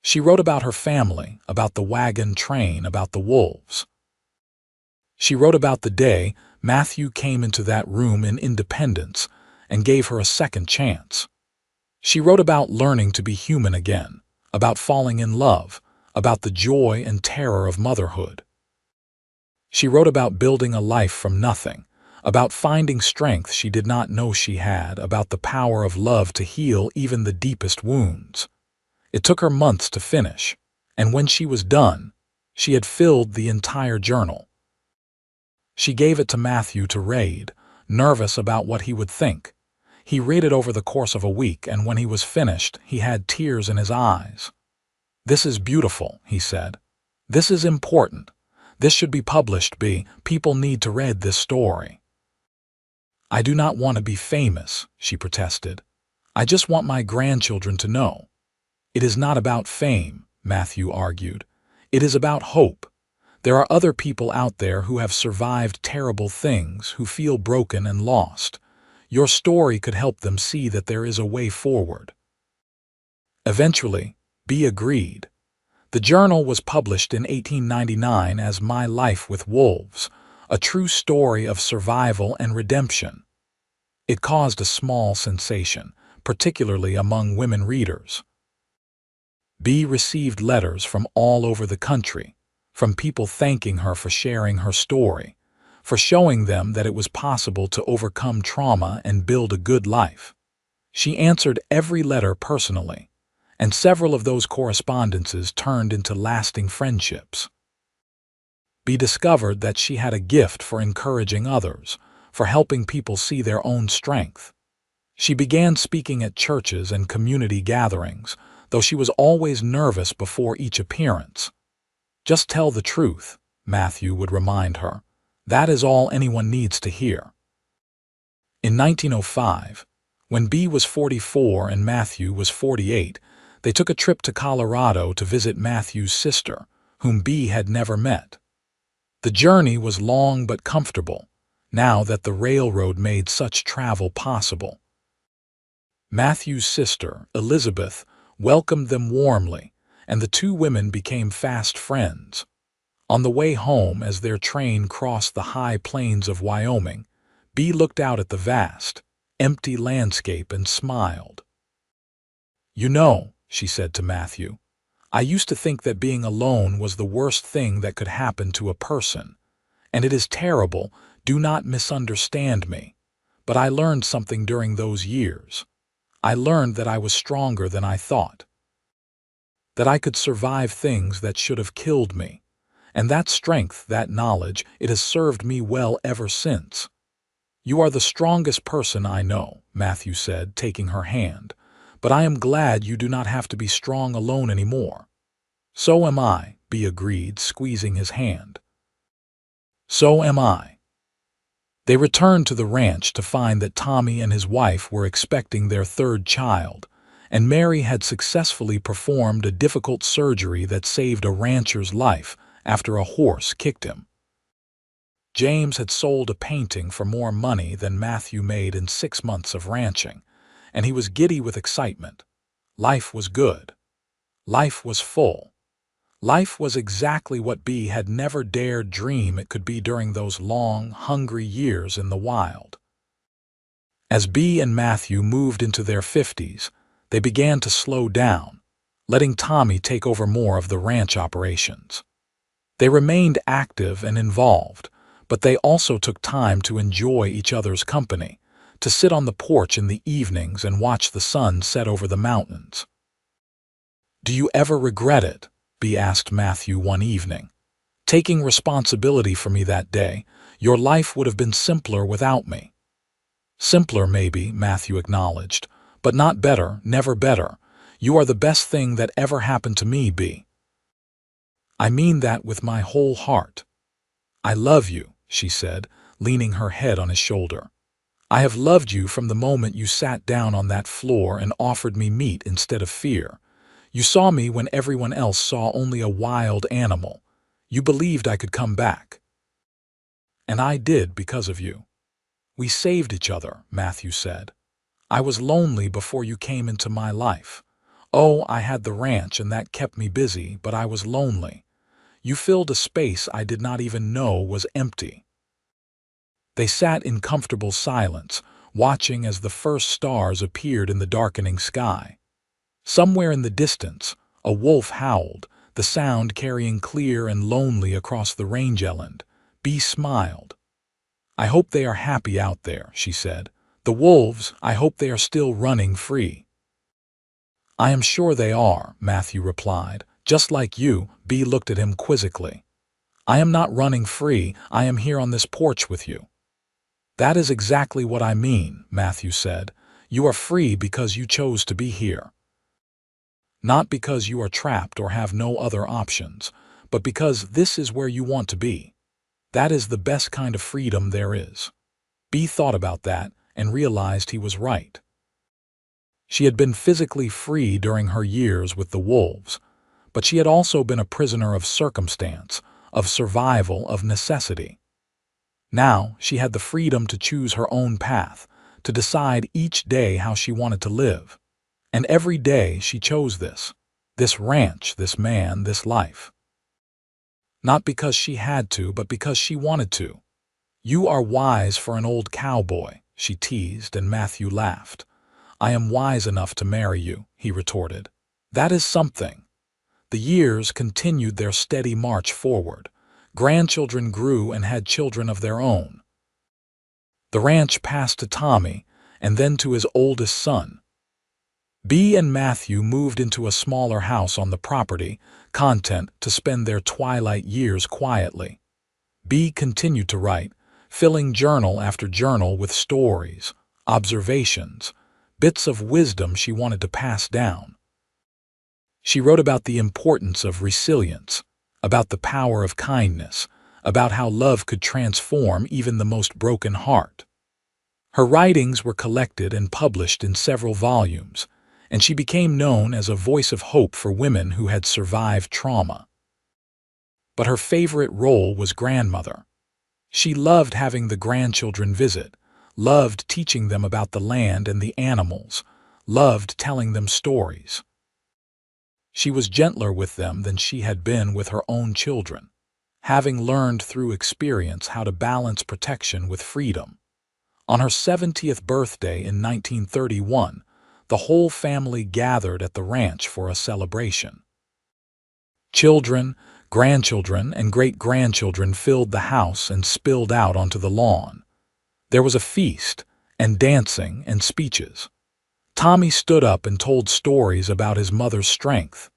She wrote about her family, about the wagon train, about the wolves. She wrote about the day Matthew came into that room in Independence and gave her a second chance. She wrote about learning to be human again, about falling in love, about the joy and terror of motherhood. She wrote about building a life from nothing, about finding strength she did not know she had, about the power of love to heal even the deepest wounds. It took her months to finish, and when she was done, she had filled the entire journal. She gave it to Matthew to read, nervous about what he would think. He read it over the course of a week, and when he was finished, he had tears in his eyes. "This is beautiful," he said. "This is important. This should be published, B. People need to read this story." "I do not want to be famous," she protested. "I just want my grandchildren to know." "It is not about fame," Matthew argued. "It is about hope. There are other people out there who have survived terrible things, who feel broken and lost. Your story could help them see that there is a way forward." Eventually, B agreed. The journal was published in 1899 as My Life with Wolves, a true story of survival and redemption. It caused a small sensation, particularly among women readers. B received letters from all over the country, from people thanking her for sharing her story, for showing them that it was possible to overcome trauma and build a good life. She answered every letter personally, and several of those correspondences turned into lasting friendships. B discovered that she had a gift for encouraging others, for helping people see their own strength. She began speaking at churches and community gatherings, though she was always nervous before each appearance. "Just tell the truth," Matthew would remind her. "That is all anyone needs to hear." In 1905, when B was 44 and Matthew was 48, they took a trip to Colorado to visit Matthew's sister, whom B had never met. The journey was long but comfortable, now that the railroad made such travel possible. Matthew's sister, Elizabeth, welcomed them warmly, and the two women became fast friends. On the way home, as their train crossed the high plains of Wyoming, B looked out at the vast, empty landscape and smiled. "You know," she said to Matthew, "I used to think that being alone was the worst thing that could happen to a person. And it is terrible, do not misunderstand me. But I learned something during those years. I learned that I was stronger than I thought. That I could survive things that should have killed me. And that strength, that knowledge, it has served me well ever since." "You are the strongest person I know," Matthew said, taking her hand. "But I am glad you do not have to be strong alone anymore." "So am I," B agreed, squeezing his hand. "So am I." They returned to the ranch to find that Tommy and his wife were expecting their third child, and Mary had successfully performed a difficult surgery that saved a rancher's life after a horse kicked him. James had sold a painting for more money than Matthew made in 6 months of ranching, and he was giddy with excitement. Life was good. Life was full. Life was exactly what B had never dared dream it could be during those long, hungry years in the wild. As B and Matthew moved into their 50s, they began to slow down, letting Tommy take over more of the ranch operations. They remained active and involved, but they also took time to enjoy each other's company, to sit on the porch in the evenings and watch the sun set over the mountains. "Do you ever regret it?" B asked Matthew one evening. "Taking responsibility for me that day, your life would have been simpler without me." "Simpler, maybe," Matthew acknowledged, "but not better, never better. You are the best thing that ever happened to me, B." "I mean that with my whole heart." "I love you," she said, leaning her head on his shoulder. "I have loved you from the moment you sat down on that floor and offered me meat instead of fear. You saw me when everyone else saw only a wild animal. You believed I could come back. And I did because of you." "We saved each other," Matthew said. "I was lonely before you came into my life. Oh, I had the ranch and that kept me busy, but I was lonely. You filled a space I did not even know was empty." They sat in comfortable silence, watching as the first stars appeared in the darkening sky. Somewhere in the distance, a wolf howled, the sound carrying clear and lonely across the range eland. Bee smiled. "I hope they are happy out there," she said. "The wolves, I hope they are still running free." "I am sure they are," Matthew replied. "Just like you." Bee looked at him quizzically. "I am not running free, I am here on this porch with you." "That is exactly what I mean," Matthew said. "You are free because you chose to be here. Not because you are trapped or have no other options, but because this is where you want to be. That is the best kind of freedom there is." Bee thought about that and realized he was right. She had been physically free during her years with the wolves, but she had also been a prisoner of circumstance, of survival, of necessity. Now she had the freedom to choose her own path, to decide each day how she wanted to live. And every day she chose this ranch, this man, this life. Not because she had to, but because she wanted to. "You are wise for an old cowboy," she teased, and Matthew laughed. "I am wise enough to marry you," he retorted. "That is something." The years continued their steady march forward. Grandchildren grew and had children of their own. The ranch passed to Tommy, and then to his oldest son. Bee and Matthew moved into a smaller house on the property, content to spend their twilight years quietly. Bee continued to write, filling journal after journal with stories, observations, bits of wisdom she wanted to pass down. She wrote about the importance of resilience, about the power of kindness, about how love could transform even the most broken heart. Her writings were collected and published in several volumes, and she became known as a voice of hope for women who had survived trauma. But her favorite role was grandmother. She loved having the grandchildren visit, loved teaching them about the land and the animals, loved telling them stories. She was gentler with them than she had been with her own children, having learned through experience how to balance protection with freedom. On her 70th birthday in 1931, the whole family gathered at the ranch for a celebration. Children, grandchildren, and great-grandchildren filled the house and spilled out onto the lawn. There was a feast, and dancing, and speeches. Tommy stood up and told stories about his mother's strength.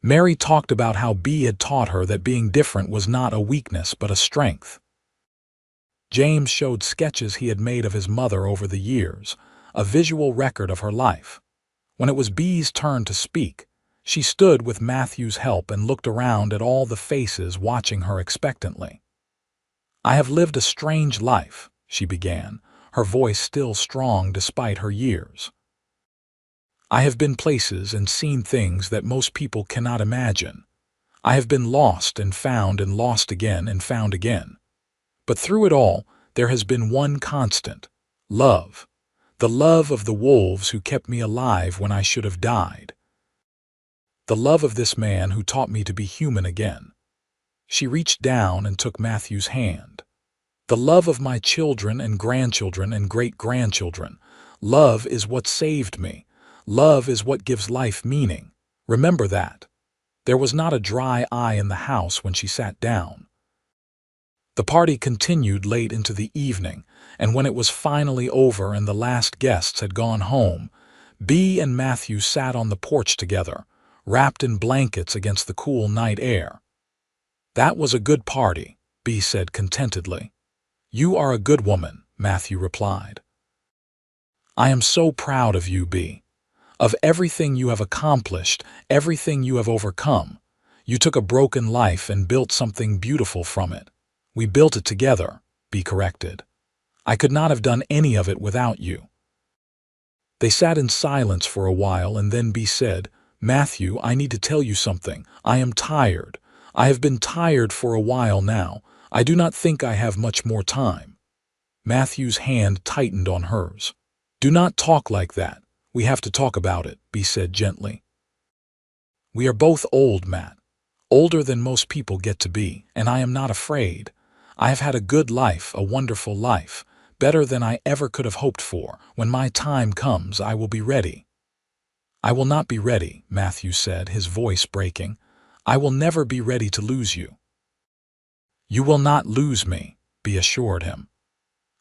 Mary talked about how Bee had taught her that being different was not a weakness but a strength. James showed sketches he had made of his mother over the years, a visual record of her life. When it was Bee's turn to speak, she stood with Matthew's help and looked around at all the faces watching her expectantly. "I have lived a strange life," she began, her voice still strong despite her years. "I have been places and seen things that most people cannot imagine. I have been lost and lost again and found again. But through it all, there has been one constant: love. The love of the wolves who kept me alive when I should have died. The love of this man who taught me to be human again." She reached down and took Matthew's hand. "The love of my children and grandchildren and great-grandchildren. Love is what saved me. Love is what gives life meaning. Remember that." There was not a dry eye in the house when she sat down. The party continued late into the evening, and when it was finally over and the last guests had gone home, Bee and Matthew sat on the porch together, wrapped in blankets against the cool night air. "That was a good party," Bee said contentedly. "You are a good woman," Matthew replied. "I am so proud of you, Bee. Of everything you have accomplished, everything you have overcome. You took a broken life and built something beautiful from it." "We built it together," Bee corrected. "I could not have done any of it without you." They sat in silence for a while, and then Bee said, "Matthew, I need to tell you something. I am tired. I have been tired for a while now. I do not think I have much more time." Matthew's hand tightened on hers. "Do not talk like that. We have to talk about it," Bee said gently. "We are both old, Matt. Older than most people get to be, and I am not afraid. I have had a good life, a wonderful life, better than I ever could have hoped for. When my time comes, I will be ready." "I will not be ready," Matthew said, his voice breaking. I will never be ready to lose you." "You will not lose me," Bee assured him.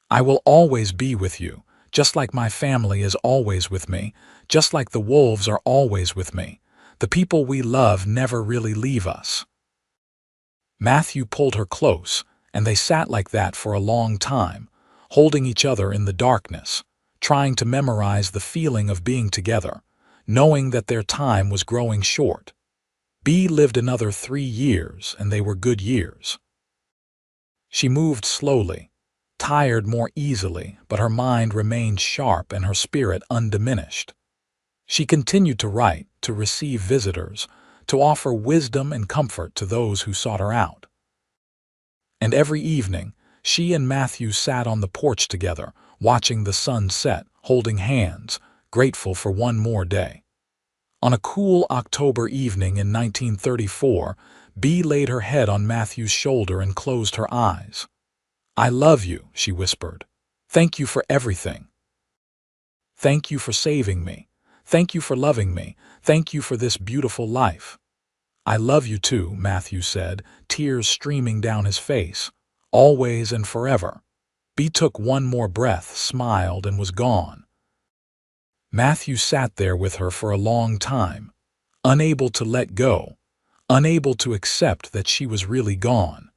"I will always be with you, just like my family is always with me, just like the wolves are always with me. The people we love never really leave us." Matthew pulled her close, and they sat like that for a long time, holding each other in the darkness, trying to memorize the feeling of being together, knowing that their time was growing short. Bee lived another 3 years, and they were good years. She moved slowly, tired more easily, but her mind remained sharp and her spirit undiminished. She continued to write, to receive visitors, to offer wisdom and comfort to those who sought her out. And every evening, she and Matthew sat on the porch together, watching the sun set, holding hands, grateful for one more day. On a cool October evening in 1934, Bee laid her head on Matthew's shoulder and closed her eyes. "I love you," she whispered. "Thank you for everything. Thank you for saving me. Thank you for loving me. Thank you for this beautiful life." "I love you too," Matthew said, tears streaming down his face. "Always and forever." Bee took one more breath, smiled, and was gone. Matthew sat there with her for a long time, unable to let go, unable to accept that she was really gone.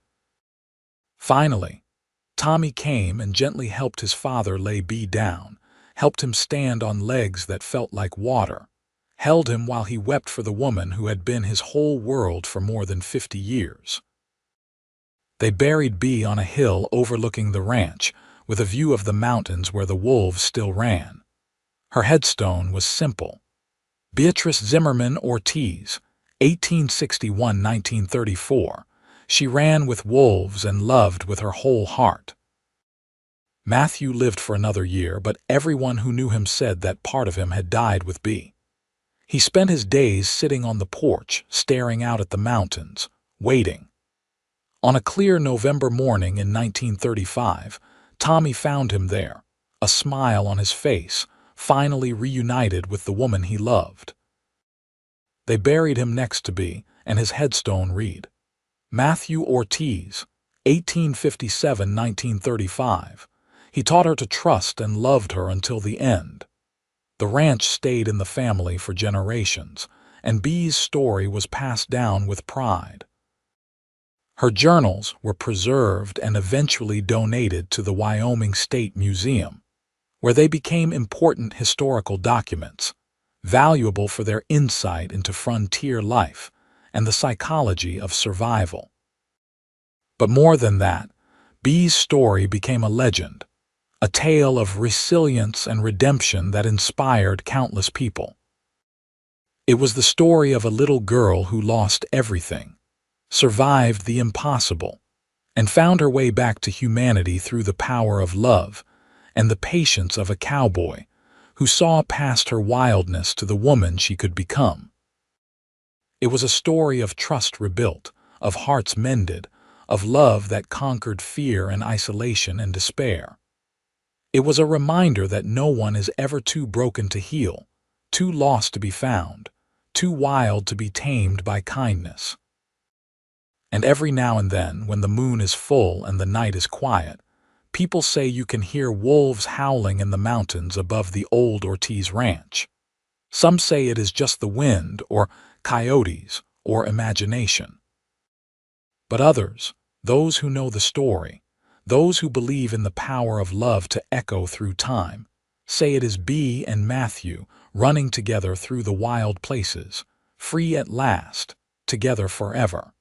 Finally, Tommy came and gently helped his father lay Bee down, helped him stand on legs that felt like water, held him while he wept for the woman who had been his whole world for more than 50 years. They buried Bee on a hill overlooking the ranch, with a view of the mountains where the wolves still ran. Her headstone was simple: Beatrice Zimmerman Ortiz, 1861–1934. She ran with wolves and loved with her whole heart. Matthew lived for another year, but everyone who knew him said that part of him had died with Bee. He spent his days sitting on the porch, staring out at the mountains, waiting. On a clear November morning in 1935, Tommy found him there, a smile on his face, finally reunited with the woman he loved. They buried him next to Bee, and his headstone read, Matthew Ortiz, 1857–1935. He taught her to trust and loved her until the end. The ranch stayed in the family for generations, and Bee's story was passed down with pride. Her journals were preserved and eventually donated to the Wyoming State Museum, where they became important historical documents, valuable for their insight into frontier life and the psychology of survival. But more than that, Bee's story became a legend, a tale of resilience and redemption that inspired countless people. It was the story of a little girl who lost everything, survived the impossible, and found her way back to humanity through the power of love and the patience of a cowboy who saw past her wildness to the woman she could become. It was a story of trust rebuilt, of hearts mended, of love that conquered fear and isolation and despair. It was a reminder that no one is ever too broken to heal, too lost to be found, too wild to be tamed by kindness. And every now and then, when the moon is full and the night is quiet, people say you can hear wolves howling in the mountains above the old Ortiz Ranch. Some say it is just the wind, or coyotes, or imagination. But others, those who know the story, those who believe in the power of love to echo through time, say it is Bee and Matthew running together through the wild places, free at last, together forever.